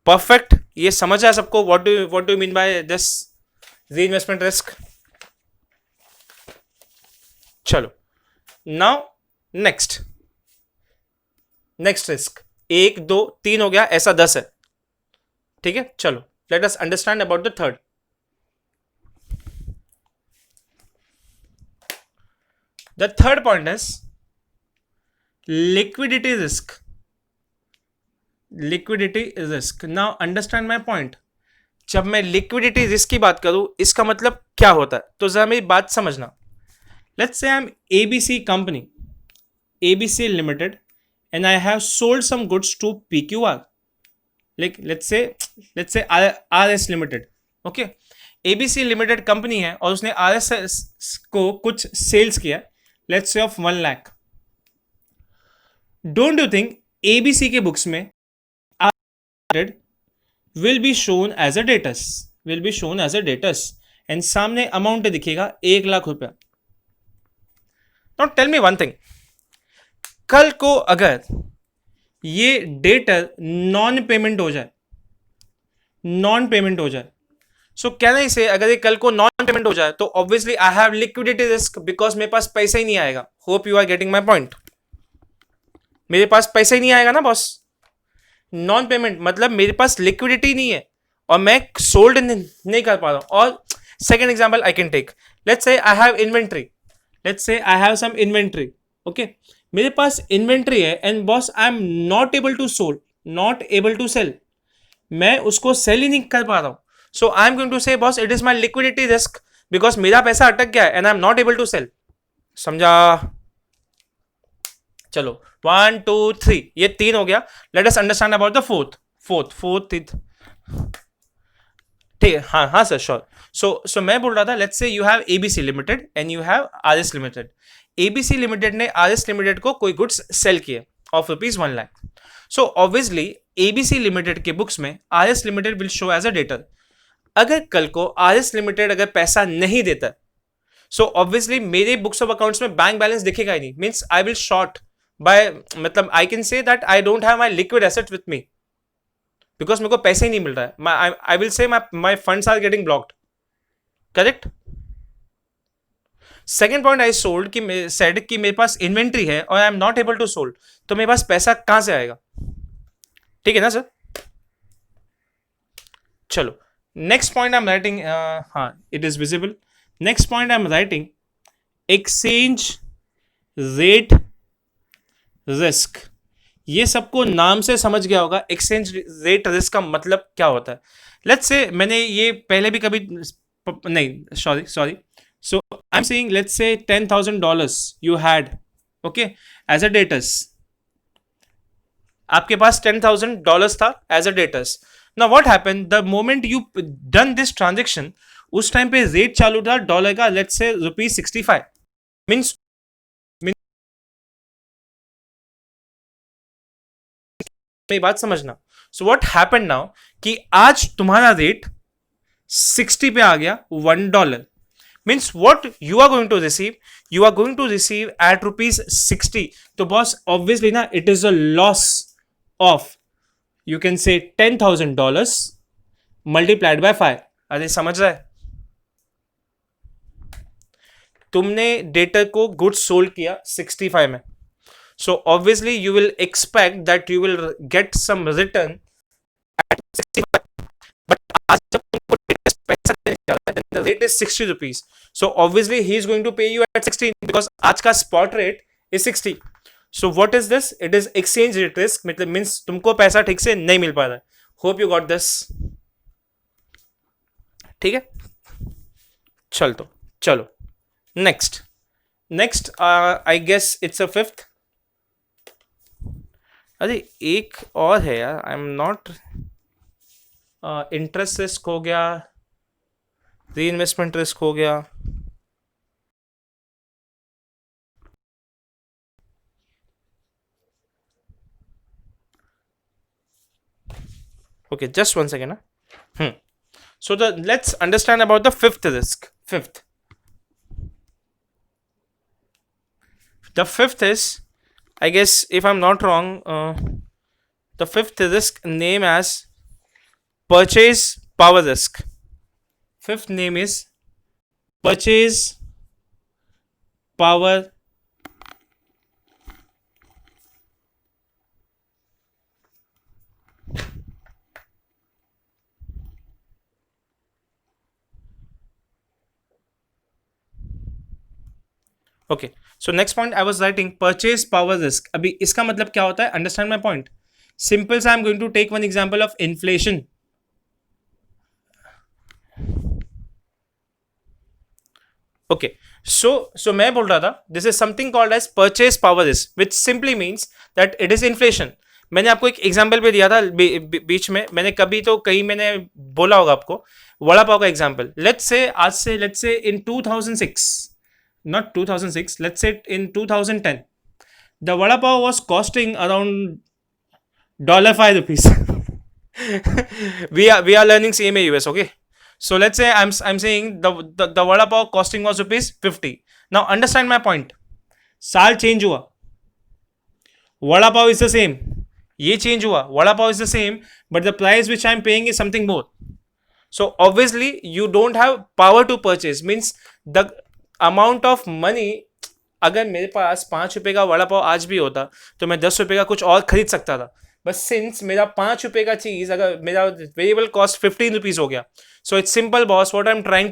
परफेक्ट. ये समझ आया सबको? What do mean by this री इन्वेस्टमेंट रिस्क? चलो नाउ नेक्स्ट रिस्क. 1 2 3 हो गया, ऐसा 10 है. ठीक है, चलो let us understand about the third. The third point is liquidity risk. Now understand my point. जब मैं लिक्विडिटी रिस्क की बात करूं, इसका मतलब क्या होता है, तो जरा मेरी बात समझना. Let's say I M ABC company, ABC Limited, and I have sold some goods to PQR. Like let's say RS Limited. Okay, ABC Limited company है और उसने RS को कुछ सेल्स किया, let's say of 1 lakh. Don't you think ABC के books में will be shown as a debtors and सामने amount दिखेगा 1 लाख रुपया. Now tell me one thing. कल को अगर ये डेटर नॉन पेमेंट हो जाए, सो कहना ही से अगर ये कल को नॉन पेमेंट हो जाए तो obviously I have liquidity risk, because मेरे पास पैसा ही नहीं आएगा. Hope you are getting my point. मेरे पास पैसा ही नहीं आएगा ना बॉस. नॉन पेमेंट मतलब मेरे पास लिक्विडिटी नहीं है और मैं सोल्ड नहीं कर पा रहा हूं. और second example I can take. Let's say I have some inventory. Okay, मेरे पास इन्वेंट्री है and boss I am not able to sell. मैं उसको सेल ही नहीं कर पा रहा हूं. So I am going to say boss it is my liquidity risk, because मेरा पैसा अटक गया है and I am not able to sell. समझा? चलो 1 2 3 ये 3 हो गया. Late us understand about the fourth. ठीक है, हाँ सर, श्योर. सो मैं बोल रहा था, let's say you have ABC limited and you have RS limited. ABC limited ने RS लिमिटेड को कोई गुड्स सेल किए of ₹1 lakh. So obviously ABC limited के बुक्स में RS limited will show as a debtor. अगर कल को RS लिमिटेड अगर पैसा नहीं देता, सो ऑब्वियसली मेरे बुक्स ऑफ अकाउंट्स में बैंक बैलेंस दिखेगा ही नहीं. Means I will short by, मतलब I can say that I don't have my liquid asset with me, because मेरे को पैसे ही नहीं मिल रहा है. I will say my funds are getting blocked. Correct. Second point I sold कि said कि मेरे पास इन्वेंट्री है और I am not able to sold, तो मेरे पास पैसा कहां से आएगा? ठीक है ना सर? चलो next point I am writing. हाँ, it is visible. Next point I am writing exchange rate risk. ये सबको नाम से समझ गया होगा. एक्सचेंज रेट रिस्क का मतलब क्या होता है? लेट्स से मैंने ये पहले भी कभी नहीं, sorry. So I'm saying, let's say $10,000 you had, okay, as a debtors. आपके पास $10,000 था as a debtors. Now what happened? The moment you done this transaction, उस टाइम पे रेट चालू था डॉलर का, let's say ₹65. Means मेरी बात समझना. So what happened now कि आज तुम्हारा रेट 60 पे आ गया, $1. Means what you are going to receive at ₹60. तो boss obviously ना it is a loss of, you can say, $10,000 multiplied by 5. अरे समझ रहा है? तुमने डेटर को गुड्स सोल्ड किया 65 में, so obviously you will expect that you will get some return at 65, but आज जब तुमको पैसा देने जा रहा है, then the rate is 60 rupees, so obviously he is going to pay you at 16 because आज का spot rate is 60. So what is this? It is exchange rate risk, मतलब means तुमको पैसा ठीक से नहीं मिल पा रहा है. Hope you got this. ठीक है, चलो next I guess it's a fifth. अरे एक और है यार, आई एम नॉट, इंटरेस्ट रिस्क हो गया, री इन्वेस्टमेंट रिस्क हो गया, okay, just one second. So let's understand about the fifth risk. The fifth is, I guess if I'm not wrong, the fifth risk name as purchase power risk. Fifth name is purchase power okay. So next point I was writing purchase power risk. अभी इसका मतलब क्या होता है? Understand my point. Simple सा, I'm going to take one example of inflation. Okay, so मैं बोल रहा था this is something called as purchase power risk, which simply means that it is inflation. मैंने आपको एक एग्जाम्पल भी दिया था बीच में, मैंने कभी तो कहीं मैंने बोला होगा आपको, वड़ा पाव का example. Let's say in 2006, not 2006, let's say in 2010, the vada pav was costing around $5. we are learning CMA US, okay? So let's say I'm saying the vada pav costing was ₹50. Now understand my point. साल change हुआ, vada pav is the same. ये change हुआ, vada pav is the same, but the price which I'm paying is something more. So obviously you don't have power to purchase, means the amount of money, अगर मेरे पास 5 रुपये का वड़ा पाव आज भी होता तो मैं 10 रुपये का कुछ और खरीद सकता था, बस सिंस मेरा 5 रुपये का चीज़ अगर मेरा वेरिएबल कॉस्ट 15 रुपीज़ हो गया. So it's simple boss, what I am trying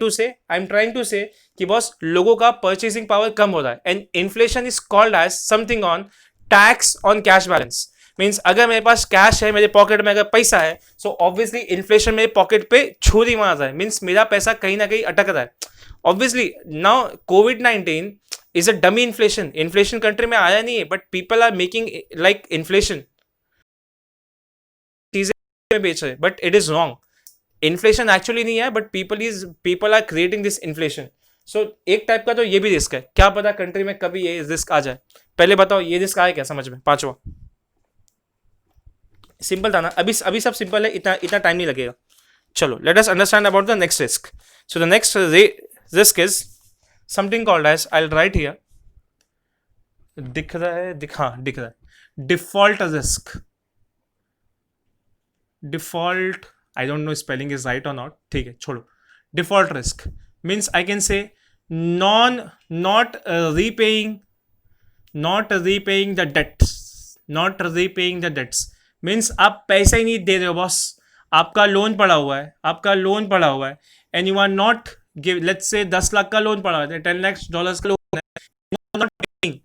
to say कि बॉस लोगों का परचेसिंग पावर कम हो रहा है, and inflation is called as something on tax on cash balance. Means अगर मेरे पास कैश है, मेरे पॉकेट में अगर पैसा है, सो ऑब्वियसली इन्फ्लेशन मेरे पॉकेट पे छुरी मार रहा है, मीन्स मेरा पैसा कहीं ना कहीं अटक रहा है. Obviously now COVID-19 is a dummy inflation. Inflation country में आया नहीं है, but people are making like inflation. चीजें बेच रहे, but it is wrong. Inflation actually नहीं है, but people are creating this inflation. So एक टाइप का तो ये भी रिस्क है. क्या पता कंट्री में कभी ये रिस्क आ जाए. पहले बताओ ये रिस्क आया क्या समझ में? पांचवा सिंपल था ना, अभी सब सिंपल है, इतना टाइम नहीं लगेगा. चलो, let us understand about the next risk. So the next risk is something called as, I'll write here, दिख रहा है, default risk. Default, I don't know spelling is right or not, ठीक है छोड़ो. Default risk means I can say not repaying the debts. Means आप पैसा ही नहीं दे रहे हो बॉस, आपका लोन पड़ा हुआ है and you are not give, let's say 10 lakh का लोन पड़ा हुआ है, $10 लाख का लोन है,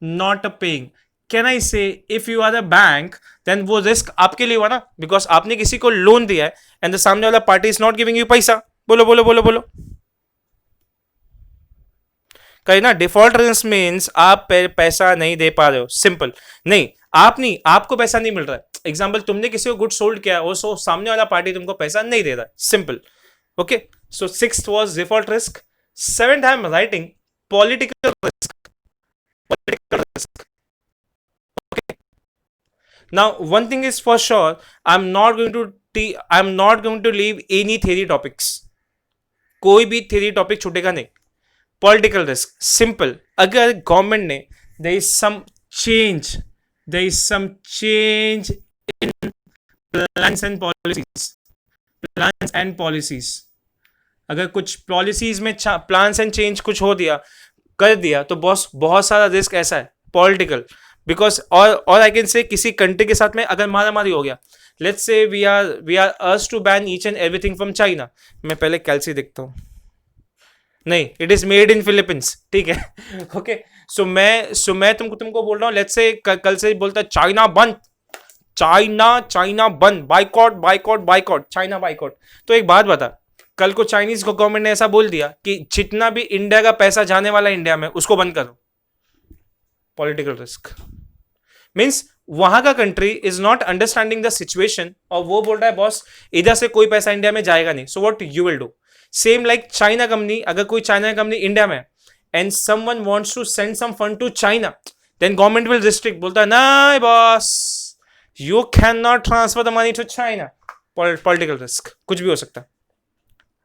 not paying. Can I say if you are a bank, then वो रिस्क आपके लिए हुआ ना, बिकॉज आपने किसी को लोन दिया है एंड द सामने वाला party is not giving you पैसा. बोलो कहीं ना. डिफॉल्ट रिस्क मीन्स आप पैसा नहीं दे पा रहे हो, सिंपल. आपको पैसा नहीं मिल रहा है. एग्जाम्पल, तुमने किसी को गुड सोल्ड किया, वो सामने वाला पार्टी तुमको पैसा नहीं दे रहा है, simple. Okay, so 6th was default risk. 7th I am writing political risk. Okay. Now one thing is for sure, I'm not going to leave any theory topics. कोई भी theory topic छूटेगा नहीं. Political risk, simple. अगर government ने there is some change in plans and policies. अगर कुछ policies में plans and change कुछ हो दिया कर दिया तो बॉस बहुत सारा रिस्क ऐसा है पॉलिटिकल, बिकॉज और आई कैन से किसी कंट्री के साथ में अगर मारा मारी हो गया, let's say we are ours to ban each and everything from China. मैं पहले कैलसी देखता हूँ, नहीं, it is made in Philippines, ठीक है। ओके, सो मैं तुमको बोल रहा हूँ, लेट्स से कल से बोलता है चाइना बंद, चाइना बंद, boycott boycott boycott, China boycott. तो एक बात बता, कल को चाइनीज गवर्नमेंट ने ऐसा बोल दिया कि जितना भी इंडिया का पैसा जाने वाला इंडिया में उसको बंद करो, पॉलिटिकल रिस्क मीन्स वहां का country is not understanding the situation और वो बोल रहा है बॉस इधर से कोई पैसा इंडिया में जाएगा नहीं, so what you will do. Same like China company, अगर कोई चाइना कंपनी इंडिया में and someone wants to send some fund to China, then government will restrict, बोलता है नहीं boss, you can not transfer the money to China. Political risk कुछ भी हो सकता है,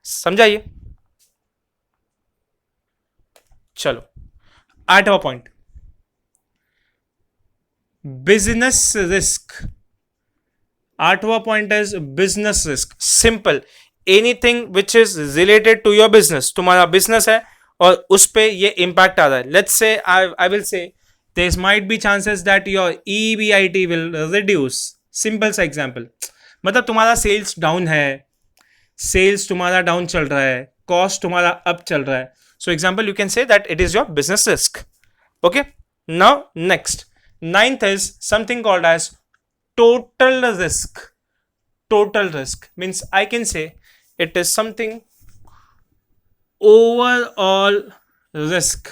समझाइए। चलो 8वां पॉइंट, बिजनेस रिस्क। 8वां point is business risk. Simple, anything which is related to your business, तुम्हारा बिजनेस है और उस पे ये इंपैक्ट आ रहा है। Let's say I will say there might be chances that your EBIT will reduce. Simple सा एग्जांपल, मतलब तुम्हारा सेल्स डाउन है, सेल्स तुम्हारा डाउन चल रहा है, कॉस्ट तुम्हारा अप चल रहा है, so example you can say that it is your business risk. Okay, now next 9th is something called as total risk. Total risk means I can say it is something overall risk.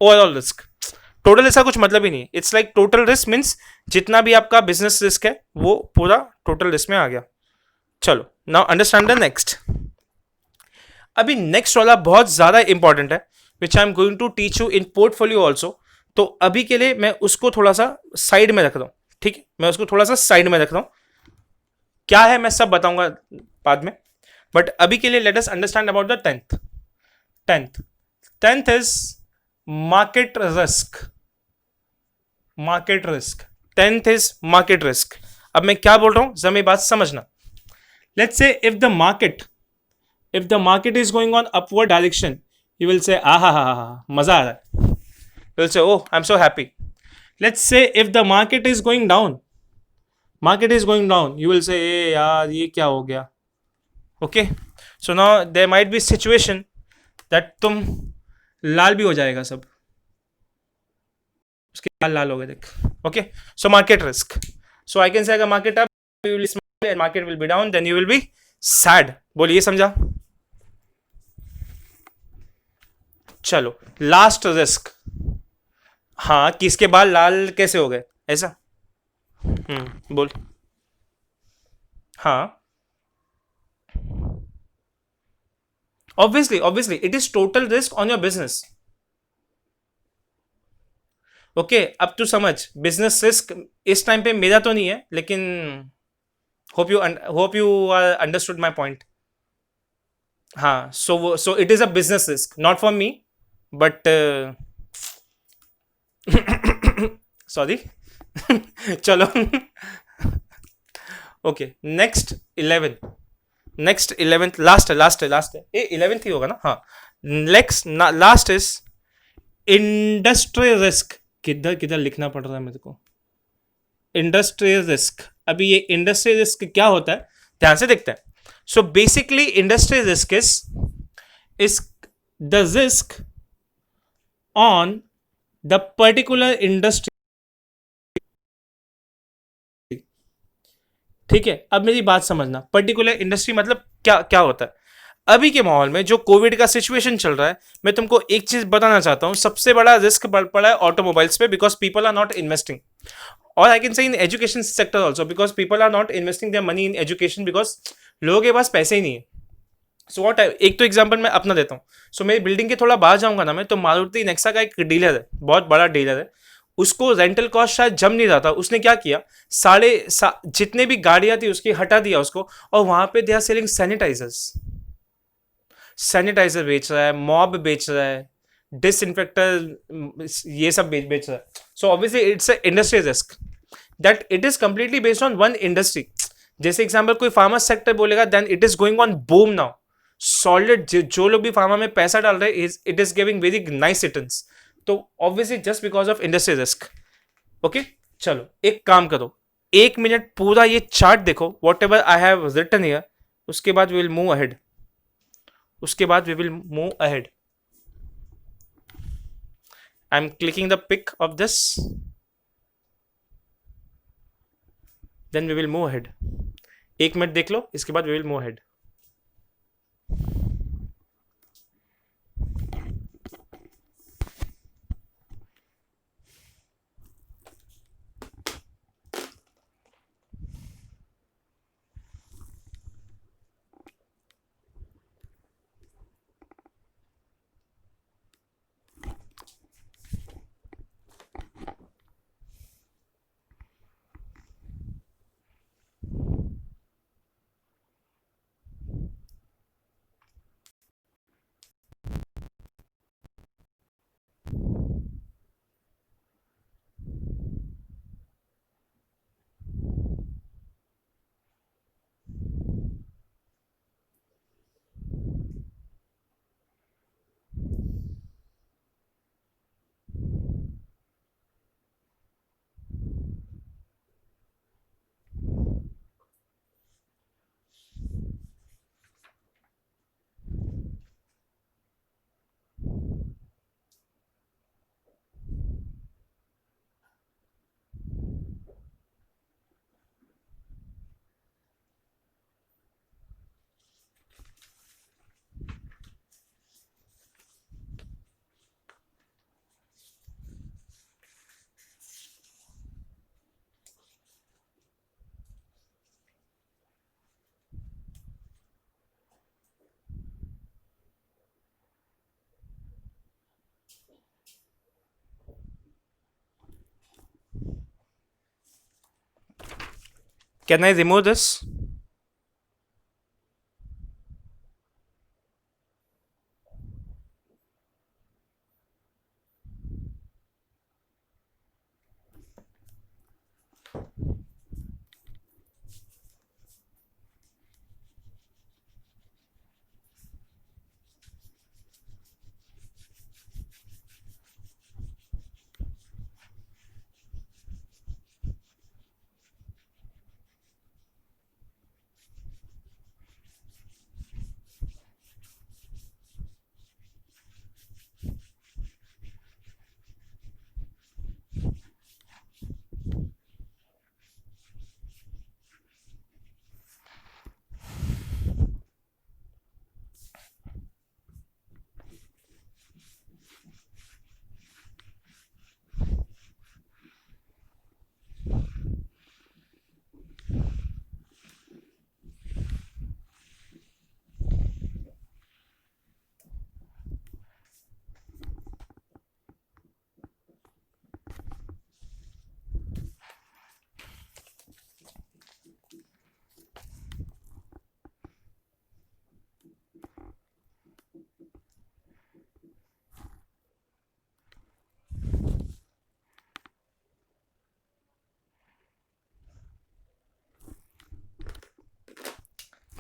Overall risk. Total ऐसा कुछ मतलब ही नहीं है, it's like total risk means जितना भी आपका business risk है वो पूरा टोटल रिस्क में आ गया। चलो नाउ अंडरस्टैंड द नेक्स्ट। अभी नेक्स्ट वाला बहुत ज्यादा इंपॉर्टेंट है which I am going to teach you in portfolio also. तो अभी के लिए मैं उसको थोड़ा सा साइड में रख रहा हूं, ठीक है, मैं उसको थोड़ा सा साइड में रख रहा हूं। क्या है मैं सब बताऊंगा बाद में, बट अभी के लिए late us understand about the 10th is market risk. Market risk, 10th is market risk. अब मैं क्या बोल रहा हूं जरा मेरी बात समझना। Let's say if the market is going on upward direction, you will से हा मजा आ रहा है, will say, oh, I'm so happy. Let's say if the market is going down, you will say, hey yaar, ये क्या हो गया? Okay, so now there might be situation that तुम लाल भी हो जाएगा सब, उसके लाल हो गए देख। Okay, so market risk. So I can say अगर market up, you will smile and market will be down, then you will be sad. बोलिए, समझा? चलो लास्ट रिस्क। हाँ, किसके बाल लाल कैसे हो गए ऐसा? बोल। हाँ, obviously it is total risk on your business. Okay, अब तू समझ, बिजनेस रिस्क इस टाइम पे मेरा तो नहीं है, लेकिन hope you are understood my point. हाँ, so it is a business risk not for me but sorry. चलो ओके, नेक्स्ट 11th लास्ट है, ये 11th ही होगा ना? हाँ, next last is industry risk. किधर लिखना पड़ रहा है मेरे को, इंडस्ट्री रिस्क। अभी ये इंडस्ट्री रिस्क क्या होता है ध्यान से देखते हैं। So basically industry risk is the risk on the particular industry. ठीक है, अब मेरी बात समझना, पर्टिकुलर इंडस्ट्री मतलब क्या होता है। अभी के माहौल में जो कोविड का सिचुएशन चल रहा है, मैं तुमको एक चीज बताना चाहता हूं, सबसे बड़ा रिस्क बढ़ पड़ा है ऑटोमोबाइल्स पे, because people are not investing, और I can say in education sector also, because people are not investing their money in education, because लोगों के पास पैसे ही नहीं है। सो व्हाट, एक तो एग्जांपल मैं अपना देता हूँ। सो मेरी बिल्डिंग के थोड़ा बाहर जाऊंगा ना मैं, तो मारुति नेक्सा का एक डीलर है, बहुत बड़ा डीलर है, उसको रेंटल कॉस्ट शायद जम नहीं रहा था, उसने क्या किया, जितने भी गाड़ियां थी उसकी हटा दिया उसको, और वहां पे दे आर सेलिंग सैनिटाइजर बेच रहा है, मॉब बेच रहा है, डिसइंफेक्टर, ये सब बेच रहा है। So obviously it's a industry risk that it is completely based on one industry जैसे एग्जाम्पल कोई फार्मा सेक्टर बोलेगा, then it is going on boom now, solid, जो लोग भी फार्मा में पैसा डाल रहे हैं, it is giving very nice returns, तो obviously just because of industry risk. Okay, चलो एक काम करो, 1 मिनट पूरा ये चार्ट देखो, whatever I have written here, उसके बाद वी विल मूव अहेड, उसके बाद we will move ahead. I am clicking the pic of this, then we will move ahead. 1 minute देख लो, इसके बाद we will move ahead. Can I remove this?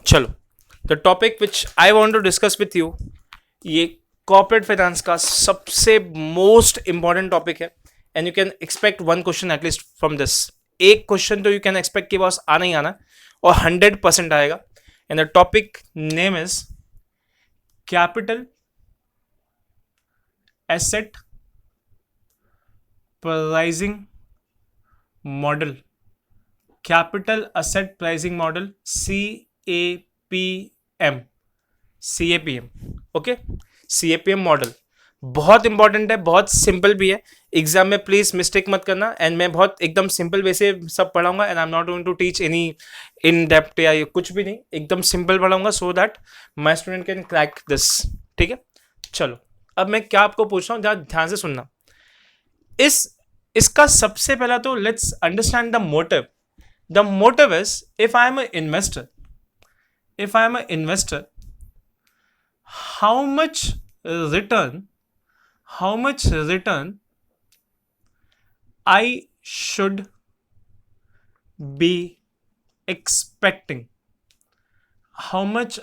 चलो, the topic which I want to discuss with you, ये corporate finance का सबसे most important topic है, and you can expect one question at least from this. एक question तो you can expect कि बस आना ही आना, और 100% आएगा। And the topic name is capital asset pricing model, capital asset pricing model, CAPM, CAPM, okay, CAPM model बहुत important है, बहुत सिंपल भी है। एग्जाम में प्लीज मिस्टेक मत करना, एंड मैं बहुत एकदम सिंपल वे से सब पढ़ाऊंगा, and I am not going to teach any in depth या कुछ भी नहीं, एकदम सिंपल पढ़ाऊंगा, so that my student can crack this. ठीक है, चलो अब मैं क्या आपको पूछ रहा हूँ, जरा ध्यान से सुनना। इसका सबसे पहला तो let's understand the motive. The motive is, if I am an investor, how much return I should be expecting, how much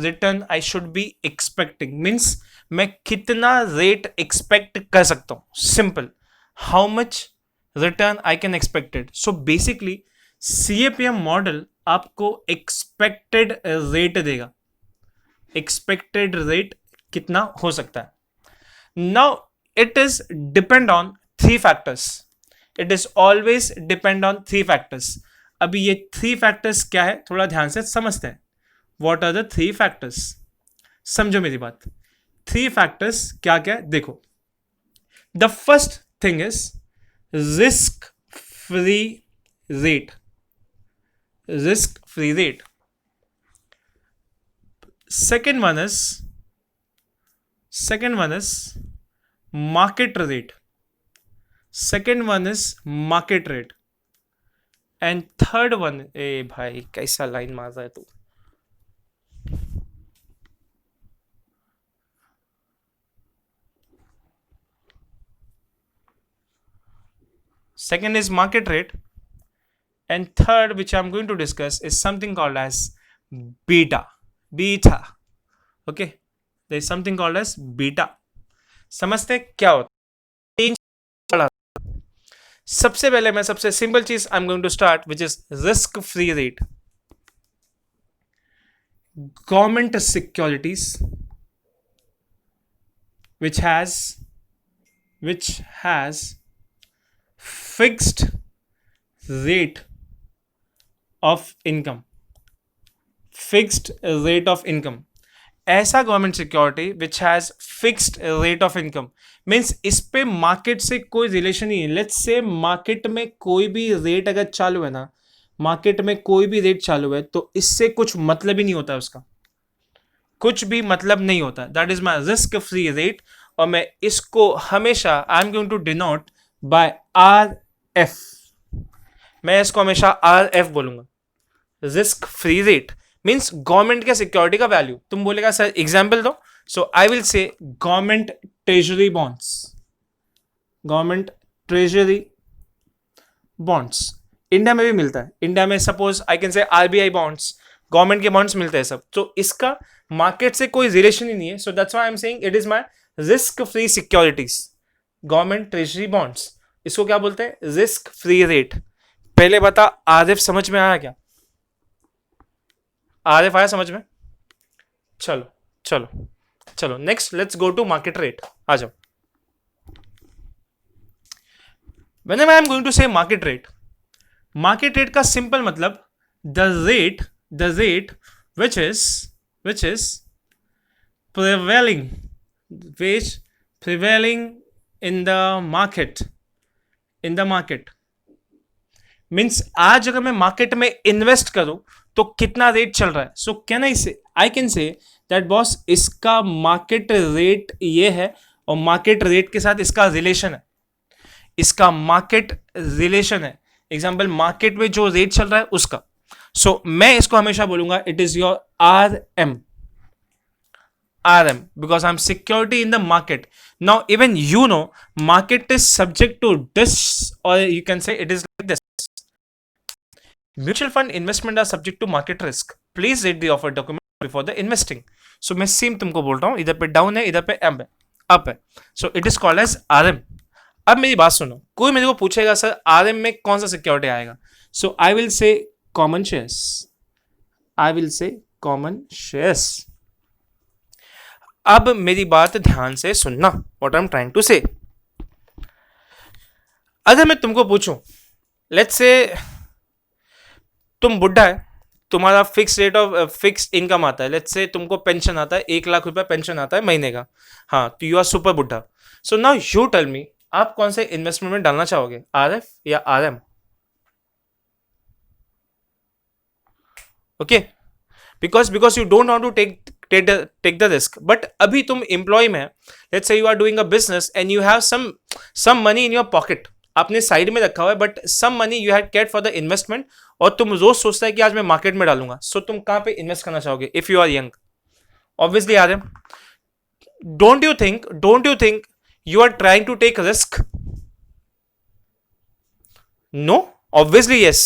return I should be expecting means मैं कितना रेट एक्सपेक्ट कर सकता हूं. Simple, how much return I can expected. So basically CAPM model आपको expected rate देगा. Expected rate कितना हो सकता है. Now it is depend on 3 factors. It is always depend on 3 factors. अभी ये 3 फैक्टर्स क्या है थोड़ा ध्यान से समझते हैं. What are the 3 factors? समझो मेरी बात. 3 factors क्या क्या देखो. The first thing is risk free rate. Risk free rate. Second one is market rate. Second one is market rate. And third one, ए भाई कैसा लाइन मार रहा है तू. Second is market rate, and third, which I'm going to discuss, is something called as beta. Okay, there is something called as beta. समझते क्या होता है. सबसे पहले मैं सबसे सिंपल चीज I'm going to start, which is risk free rate. Government securities which has fixed rate of income. Fixed rate of income. ऐसा government security which has fixed rate of income means इस पे market से कोई relation नहीं है. Let's say market में कोई भी रेट अगर चालू है ना, मार्केट में कोई भी रेट चालू है तो इससे कुछ मतलब ही नहीं होता. उसका कुछ भी मतलब नहीं होता. That is my risk free rate. और मैं इसको हमेशा I am going to denote by RF. मैं इसको हमेशा RF बोलूंगा. Risk free rate means government के सिक्योरिटी का वैल्यू. तुम बोलेगा सर एग्जाम्पल दो. So I will say government treasury bonds. Government treasury bonds India में भी मिलता है. इंडिया में suppose I can say RBI bonds, government के बॉन्ड्स मिलते हैं सब. तो इसका मार्केट से कोई रिलेशन ही नहीं है. So that's why I am saying it is my risk free securities. Government treasury bonds, इसको क्या बोलते हैं? Risk free rate. पहले बता RF समझ में आया क्या? RF आया समझ में? चलो चलो चलो next let's go to market rate. आ जाओ. Whenever I am going to say market rate का सिंपल मतलब the rate which is prevailing in the market means आज अगर मैं मार्केट में इन्वेस्ट करूं तो कितना रेट चल रहा है. सो can I can say that boss इसका मार्केट रेट ये है और मार्केट रेट के साथ इसका रिलेशन है. इसका मार्केट रिलेशन है. एग्जाम्पल मार्केट में जो रेट चल रहा है उसका. सो मैं इसको हमेशा बोलूंगा it is your RM because I'm security in the market. Now even you know market is subject to this, or you can say it is like this. Mutual fund investment are subject to market risk. Please read the offer document before the investing. So मैं same तुमको बोल रहा हूं, इधर पे down है, इधर पे अप है. So it is called as RM. अब मेरी बात सुनो. कोई मेरे को पूछेगा सर RM में कौन सा सिक्योरिटी आएगा. So I will say common shares. अब मेरी बात ध्यान से सुनना. What I am trying to say. अगर मैं तुमको पूछूं, लेट्स से तुम बुढ़ा है, तुम्हारा fix rate of fix income आता है. लेट्स से तुमको पेंशन आता है, 1 लाख रुपया पेंशन आता है महीने का. हाँ, तो यू आर सुपर बुढ़ा. So now you tell me, आप कौन से इन्वेस्टमेंट में डालना चाहोगे, RF या RM? Okay, because you don't want to take the risk. But अभी तुम एम्प्लॉय में, let's say you are doing a business and you have some money in your pocket. आपने साइड में रखा हुआ है, but some money you had care for the investment, और तुम रोज सोचता है कि आज मैं मार्केट में डालूंगा. सो तुम कहां पे इन्वेस्ट करना चाहोगे if you are young? Obviously RM. Don't you think you are trying to take risk? No, obviously yes.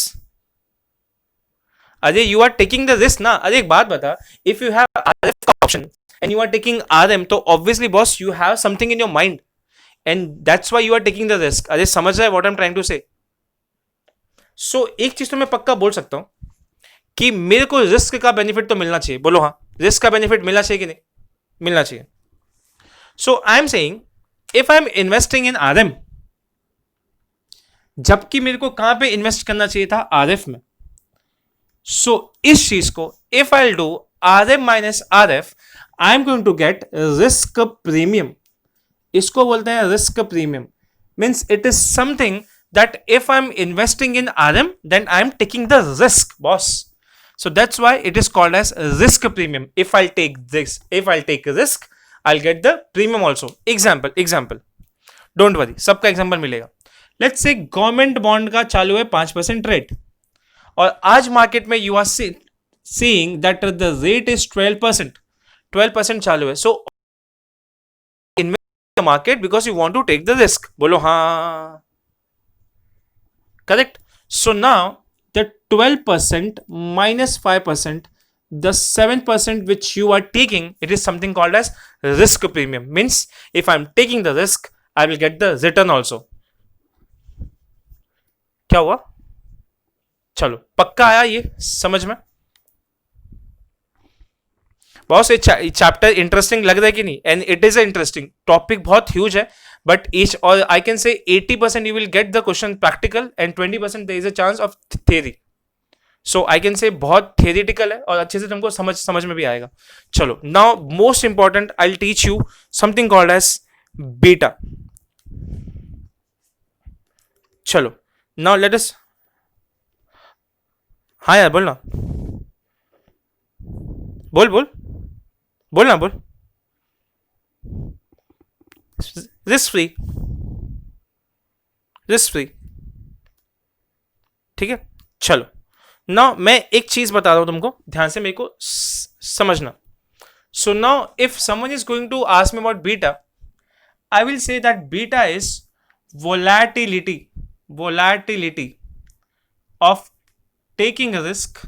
अरे you are taking the risk ना. अरे एक बात बता, इफ यू हैव आरएफ का option and you are taking RM, तो obviously boss you have something in your mind and that's why you are taking the risk. अरे समझ रहा है what I am trying to say. So एक चीज तो मैं पक्का बोल सकता हूं कि मेरे को रिस्क का बेनिफिट तो मिलना चाहिए. बोलो हाँ, रिस्क का बेनिफिट मिलना चाहिए कि नहीं? मिलना चाहिए. So I am saying if I am investing in RM, जबकि मेरे को कहां पे इन्वेस्ट करना चाहिए था? आरएफ में. सो इस चीज को if I do RM minus RF, I am going to get risk premium. इसको बोलते हैं risk premium. Means it is something that if I'm investing in RM, then I'm taking the risk, boss. So that's why it is called as risk premium. If I'll take this, if I'll take a risk, I'll get the premium also. Example. Don't worry, सबका example मिलेगा. Let's say government bond का चालू है 5% rate, और आज market में you are seeing that the rate is 12% चालू है. So invest in the market because you want to take the risk. बोलो हाँ. Correct. So now the 12% minus 5%, the 7% which you are taking, it is something called as risk premium. Means if I'm taking the risk, I will get the return also. क्या हुआ? चलो पक्का आया ये समझ में? बहुत चैप्टर इंटरेस्टिंग लग रहा है कि नहीं? And it is interesting topic, बहुत ह्यूज है. But each, or I can say 80% you will get the question practical and 20% there is a chance of theory. So I can say बहुत theoretical है और अच्छे से तुमको समझ में भी आएगा. चलो now most important, I'll teach you something called as beta. चलो now let us. हाँ यार बोल ना, बोल ना. Risk free. ठीक है. चलो नाउ मैं एक चीज बता रहा हूं तुमको, ध्यान से मेरे को समझना. So now if someone is going to ask me about beta, I will say that beta is volatility of taking risk.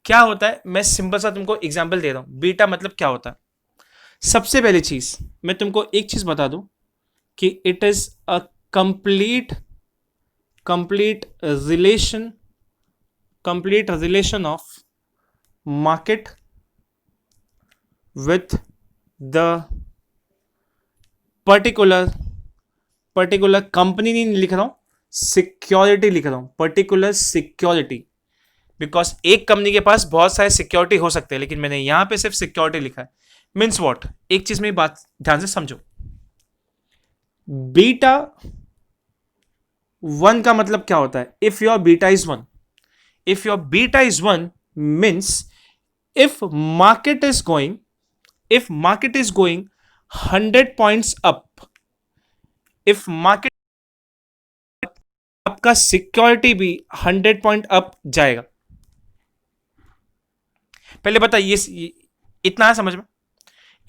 क्या होता है? मैं सिंपल सा तुमको एग्जांपल दे रहा हूं. बीटा मतलब क्या होता है? सबसे पहली चीज मैं तुमको एक चीज बता दूं कि it is a complete relation of market with the particular company. नहीं लिख रहा हूं, सिक्योरिटी लिख रहा हूं, पर्टिकुलर सिक्योरिटी. बिकॉज एक कंपनी के पास बहुत सारे सिक्योरिटी हो सकते हैं, लेकिन मैंने यहां पे सिर्फ सिक्योरिटी लिखा है. Means what? एक चीज में बात ध्यान से समझो. बीटा 1 का मतलब क्या होता है? If your beta is 1, means if market is going 100 points up, if market, आपका सिक्योरिटी भी 100 पॉइंट अप जाएगा. पहले बता ये इतना है समझ में?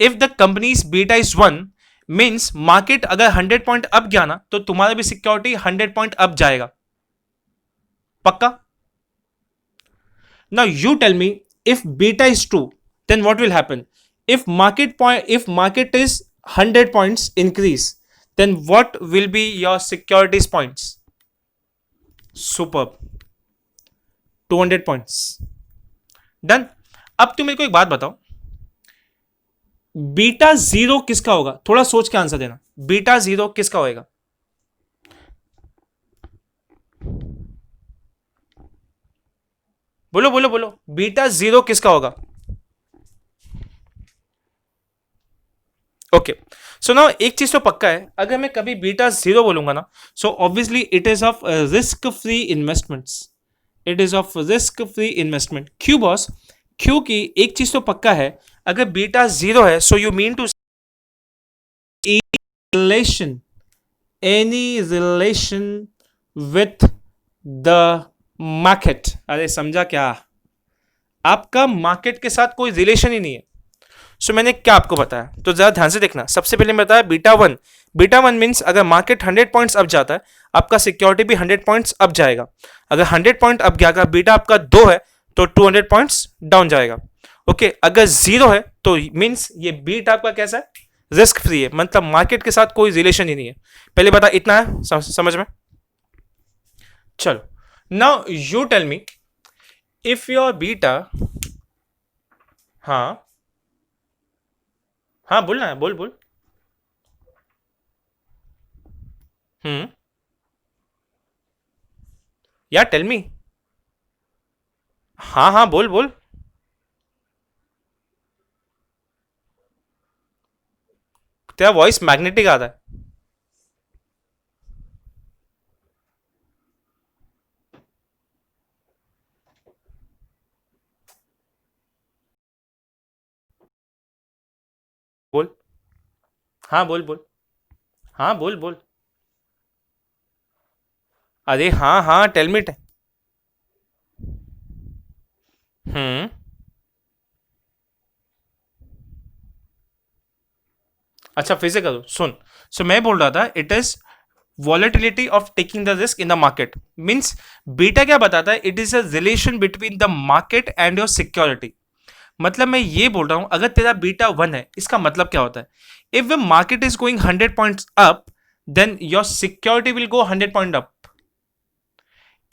If the companies beta is 1, means market अगर 100 पॉइंट अप गया ना, तो तुम्हारा भी सिक्योरिटी 100 पॉइंट अप जाएगा. पक्का? Now you tell me, if beta is 2, then what will happen? If market is 100 points increase, then what will be your securities points? Superb, 200 points. Done. अब तुम मेरे को एक बात बताओ, बीटा 0 किसका होगा? थोड़ा सोच के आंसर देना. बीटा 0 किसका होएगा? बोलो. बीटा 0 किसका होगा? ओके. सो नाउ एक चीज तो पक्का है, अगर मैं कभी बीटा 0 बोलूंगा ना, so obviously it is of risk free investment. क्यों बॉस? क्योंकि एक चीज तो पक्का है, अगर बीटा 0 है, so you mean to any relation with the market. अरे समझा क्या? आपका मार्केट के साथ कोई रिलेशन ही नहीं है. सो मैंने क्या आपको बताया, तो जरा ध्यान से देखना। सबसे पहले मैं बताया बीटा वन मीन्स अगर मार्केट 100 पॉइंट्स अप जाता है, आपका सिक्योरिटी भी 100 पॉइंट्स अप जाएगा। अगर 100 पॉइंट अप गया, अगर बीटा आपका 2 है तो 200 पॉइंट्स डाउन जाएगा। ओके, अगर 0 है तो मीन्स ये बीट आपका कैसा है, रिस्क फ्री है, मतलब मार्केट के साथ कोई रिलेशन ही नहीं है। पहले बता, इतना है समझ में? चलो, now you tell me if your beta, हाँ हाँ बोलना है, बोल बोल। हम्म, या टेल मी। हाँ हाँ बोल बोल। तेरा वॉइस मैग्नेटिक आता है। बोल। हाँ बोल बोल। हाँ बोल बोल। अरे हाँ हाँ टेल मी। हम्म, अच्छा फिर से करो, सुन। सो मैं बोल रहा था it is volatility of taking the risk in the market. Means beta क्या बताता है, it is a relation between the market and your security. मतलब मैं ये बोल रहा हूं, अगर तेरा बीटा 1 है, इसका मतलब क्या होता है, if the market is going 100 points up then your security will go 100 point up.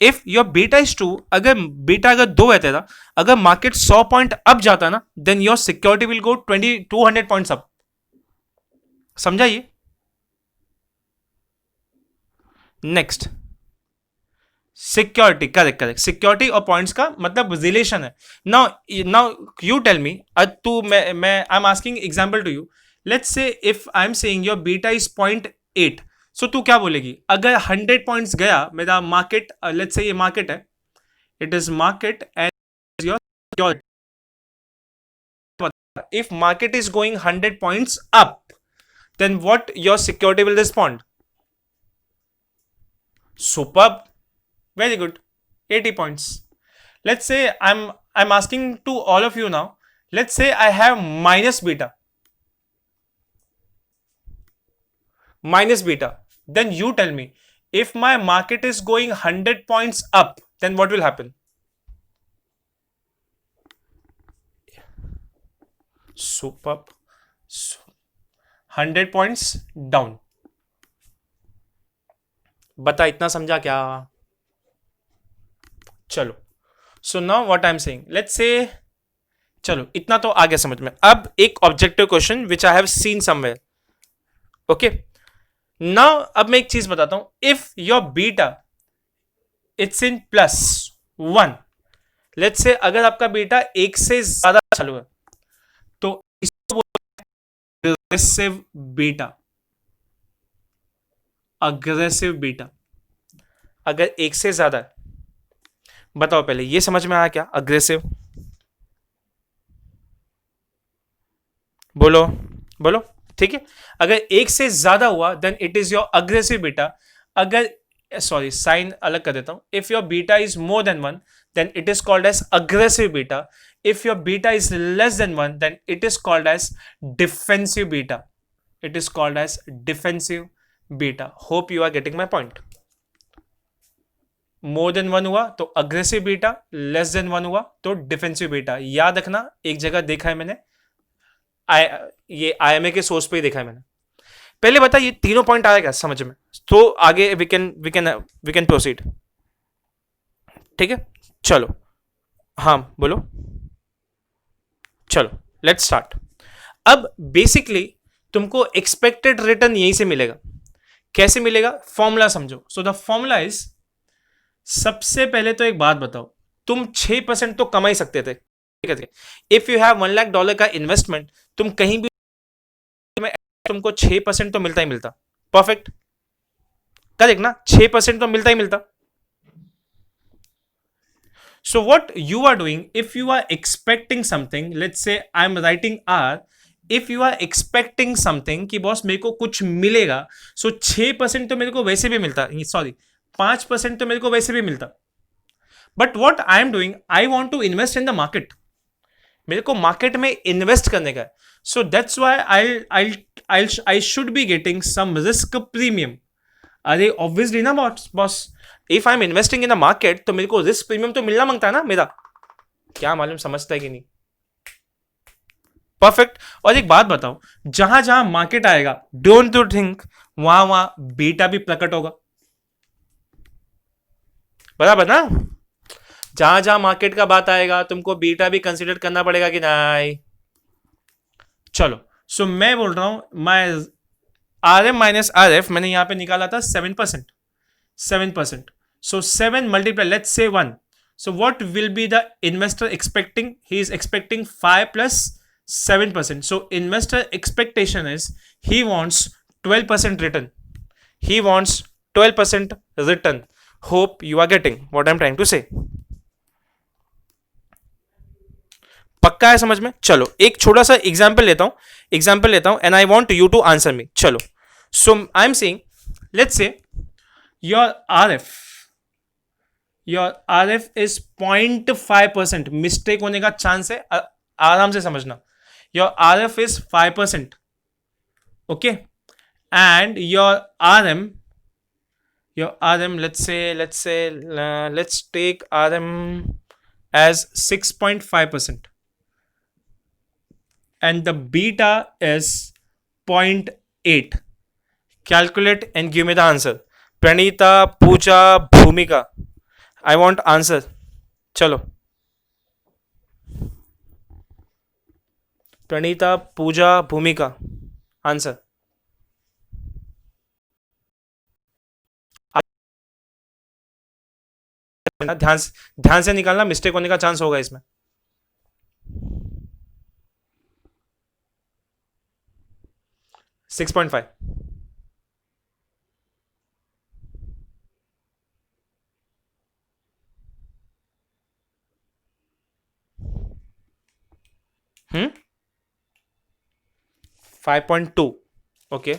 If your beta is 2, अगर बीटा अगर 2 है तेरा, अगर मार्केट 100 पॉइंट अप जाता है ना, then your security will go 200 points up. समझा ये? Next, security, correct correct, security और पॉइंट्स का मतलब रिलेशन है। Now now you tell me, तू मैं I am asking example to you. Let's say if I am saying your beta is 0.8, so तू क्या बोलेगी, अगर 100 पॉइंट्स गया मेरा मार्केट, लेट्स से ये मार्केट है, it is market and your security, if market is going 100 points up, then what your security will respond? Superb, very good, 80 points. Let's say I'm asking to all of you now. Let's say I have minus beta, then you tell me, if my market is going 100 points up, then what will happen? Superb, 100 points down. बता, इतना समझा क्या? चलो, सो now what I am saying, let's से, चलो इतना तो आ गया समझ में। अब एक objective question which I have seen somewhere. Okay, now अब मैं एक चीज बताता हूं, if your beta it's in +1, let's say अगर आपका बीटा 1 से ज्यादा चालू है, तो इसको अग्रेसिव बीटा, अग्रेसिव बीटा अगर 1 से ज्यादा है। बताओ पहले, ये समझ में आया क्या अग्रेसिव? बोलो बोलो। ठीक है, अगर 1 से ज्यादा हुआ then it is your aggressive beta. अगर, सॉरी साइन अलग कर देता हूं, if your beta is more than 1 then it is called as aggressive beta. If your beta is less than 1 then it is called as defensive beta. It is called as defensive beta. Hope you are getting my point. More than 1 हुआ तो aggressive beta, less than 1 हुआ तो defensive beta. याद रखना, एक जगह देखा है मैंने, ये IMA के सोर्स पे ही देखा है मैंने। पहले बता, ये तीनों पॉइंट आएगा समझ में, तो आगे वी कैन प्रोसीड। ठीक है, चलो, हाँ बोलो। चलो लेट्स स्टार्ट। अब बेसिकली तुमको एक्सपेक्टेड रिटर्न यहीं से मिलेगा। कैसे मिलेगा, फॉर्मूला समझो। सो द फॉर्मूला इज, सबसे पहले तो एक बात बताओ, तुम 6% तो कमा ही सकते थे। ठीक है, इफ यू हैव $1 लाख का इन्वेस्टमेंट, तुम कहीं भी तुमको 6% तो मिलता ही मिलता। परफेक्ट, करेक्ट ना, 6% तो मिलता ही मिलता। So what you are doing, if you are expecting something, let's say I'm writing R, if you are expecting something कि बॉस मेरे को कुछ मिलेगा, so 6% तो मेरे को वैसे भी मिलता, सॉरी 5% तो मेरे को वैसे भी मिलता। But what I am doing, I want to invest in the market. मेरे को मार्केट में इन्वेस्ट करने का है. So that's why I should be getting some risk premium. अरे ऑब्वियसली ना boss, if I am investing in a market तो मेरे को रिस्क प्रीमियम तो मिलना मांगता है ना मेरा. क्या मालूम समझता है कि नहीं. परफेक्ट. और एक बात बताओ, जहां जहां मार्केट आएगा, डोंट यू थिंक वहां वहां बीटा भी प्रकट होगा. बराबर ना. जहां जहां मार्केट का बात आएगा तुमको बीटा भी कंसिडर करना पड़ेगा कि नहीं. चलो. सो मैं बोल रहा हूं my R M minus R F मैंने यहां पे निकाला था 7%. 7%. So 7 multiply, let's say 1. So what will be the investor expecting? He is expecting 5 plus 7%. So investor expectation is he wants 12% return. He wants 12% return. Hope you are getting what I'm trying to say. पक्का है समझ में. चलो एक छोटा सा example लेता हूं and I want you to answer me. चलो. So I am saying let's say your RF is 0.5%. Mistake होने का चांस है, आराम से समझना. your RF is 5%. okay, and your RM, let's take RM as 6.5%, and the beta is 0.8. calculate and give me the answer. Pranita, पूजा, भूमिका, I want answer. चलो. प्रणीता, पूजा, भूमिका, answer. ध्यान से निकालना, मिस्टेक होने का चांस होगा इसमें. Six 6.5. Hmm? 5.2. Okay.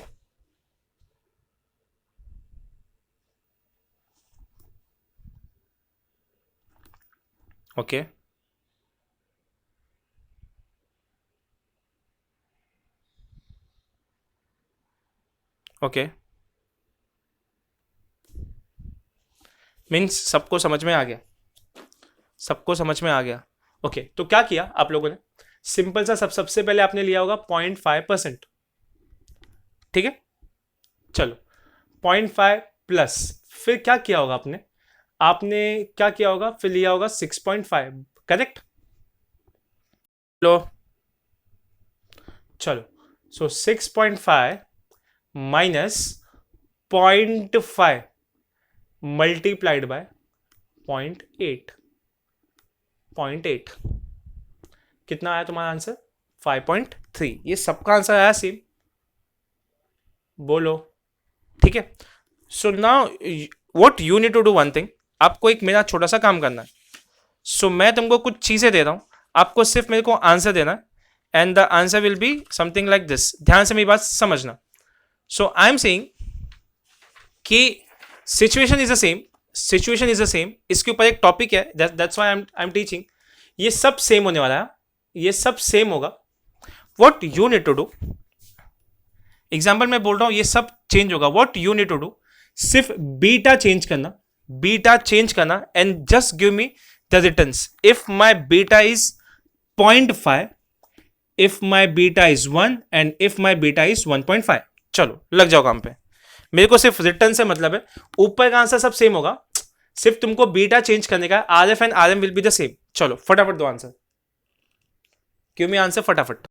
Okay. Okay. Means सबको समझ में आ गया. सबको समझ में आ गया. ओके. तो क्या किया आप लोगों ने. सिंपल सा सबसे पहले आपने लिया होगा 0.5%. ठीक है. चलो. 0.5 प्लस फिर क्या किया होगा आपने क्या किया होगा, फिर लिया होगा 6.5. करेक्ट. लो. चलो. सो 6.5 माइनस 0.5 मल्टीप्लाइड बाय 0.8. 0.8 कितना आया तुम्हारा आंसर. 5.3. ये सबका आंसर आया सेम. बोलो. ठीक है. So now what you need to do one thing. आपको एक मेरा छोटा सा काम करना है. सो मैं तुमको कुछ चीजें दे रहा हूं, आपको सिर्फ मेरे को आंसर देना है and the answer will be something like this. ध्यान से मेरी बात समझना. सो आई एम सेइंग कि सिचुएशन इज द सेम. इसके ऊपर एक टॉपिक है, that's why I am teaching. ये सब सेम होने वाला है, ये सब सेम होगा. What you need to do, example मैं बोल रहा हूं ये सब चेंज होगा. What you need to do, सिर्फ बीटा चेंज करना and just give me the returns. If my beta is 0.5, if my beta is 1 and if my beta is 1.5. चलो लग जाओ काम पे. मेरे को सिर्फ रिटर्न से मतलब है. ऊपर का आंसर सब सेम होगा, सिर्फ तुमको बीटा चेंज करने का. R F and R M will be the same. चलो फटाफट दो आंसर. क्यों मैं आंसर फटाफट.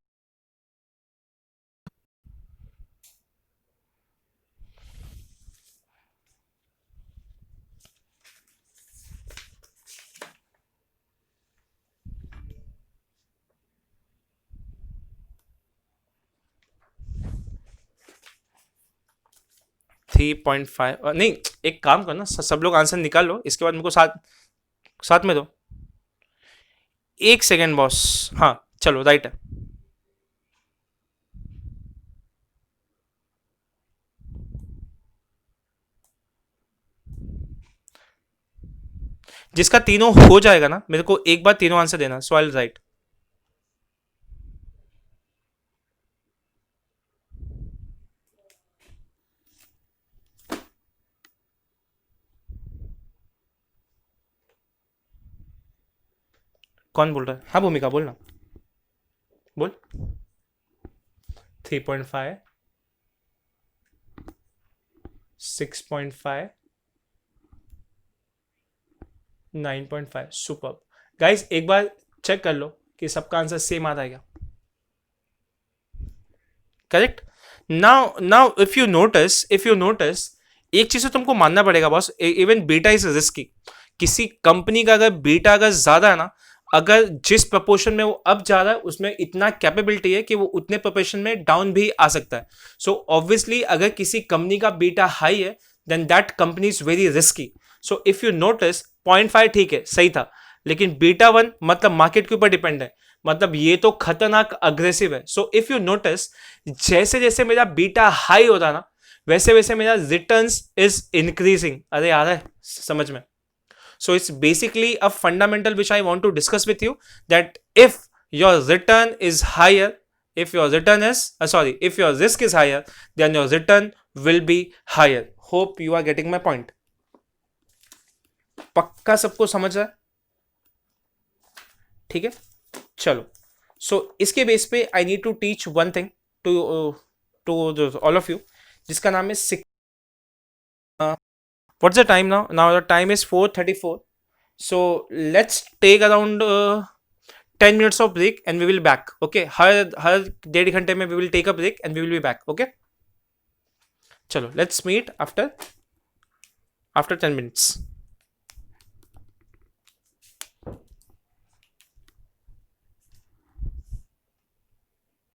थ्री 3.5 नहीं, एक काम करना, सब लोग आंसर निकाल लो, इसके बाद मेरे को साथ में दो. एक सेकेंड बॉस. हाँ चलो राइट है. जिसका तीनों हो जाएगा ना, मेरे को एक बार तीनों आंसर देना. सो आई विल राइट. कौन बोल रहा है? हाँ भूमिका बोलना, बोल। 3.5, 6.5, 9.5, सुपर। गाइस एक बार चेक कर लो कि सबका आंसर सेम आ रहा है क्या? Correct. Now if you notice एक चीज तो तुमको मानना पड़ेगा boss, even beta is risky. किसी कंपनी का अगर बीटा अगर ज्यादा है ना, अगर जिस प्रपोर्शन में वो अप जा रहा है उसमें इतना कैपेबिलिटी है कि वो उतने प्रपोर्शन में डाउन भी आ सकता है। सो ऑब्वियसली अगर किसी कंपनी का बीटा हाई है then that company is very risky. So if you notice 0.5 ठीक है, सही था, लेकिन बीटा 1 मतलब मार्केट के ऊपर डिपेंड है, मतलब ये तो खतरनाक अग्रेसिव है। सो इफ यू नोटिस जैसे जैसे मेरा बीटा हाई होता ना, वैसे वैसे मेरा रिटर्न्स इज इंक्रीजिंग। अरे आ रहा है समझ में? So it's basically a fundamental which I want to discuss with you, that if your return is higher, if your return is if your risk is higher, then your return will be higher. Hope you are getting my point. पक्का सबको समझ रहा है? ठीक है, चलो। सो इसके base पे I need to teach one thing to all of you, जिसका नाम है what's the time now? Now the time is 4:34. So let's take around 10 minutes of break and we will back. Okay, हर 1.5 घंटे में we will take a break and we will be back. Okay, चलो let's meet after 10 minutes.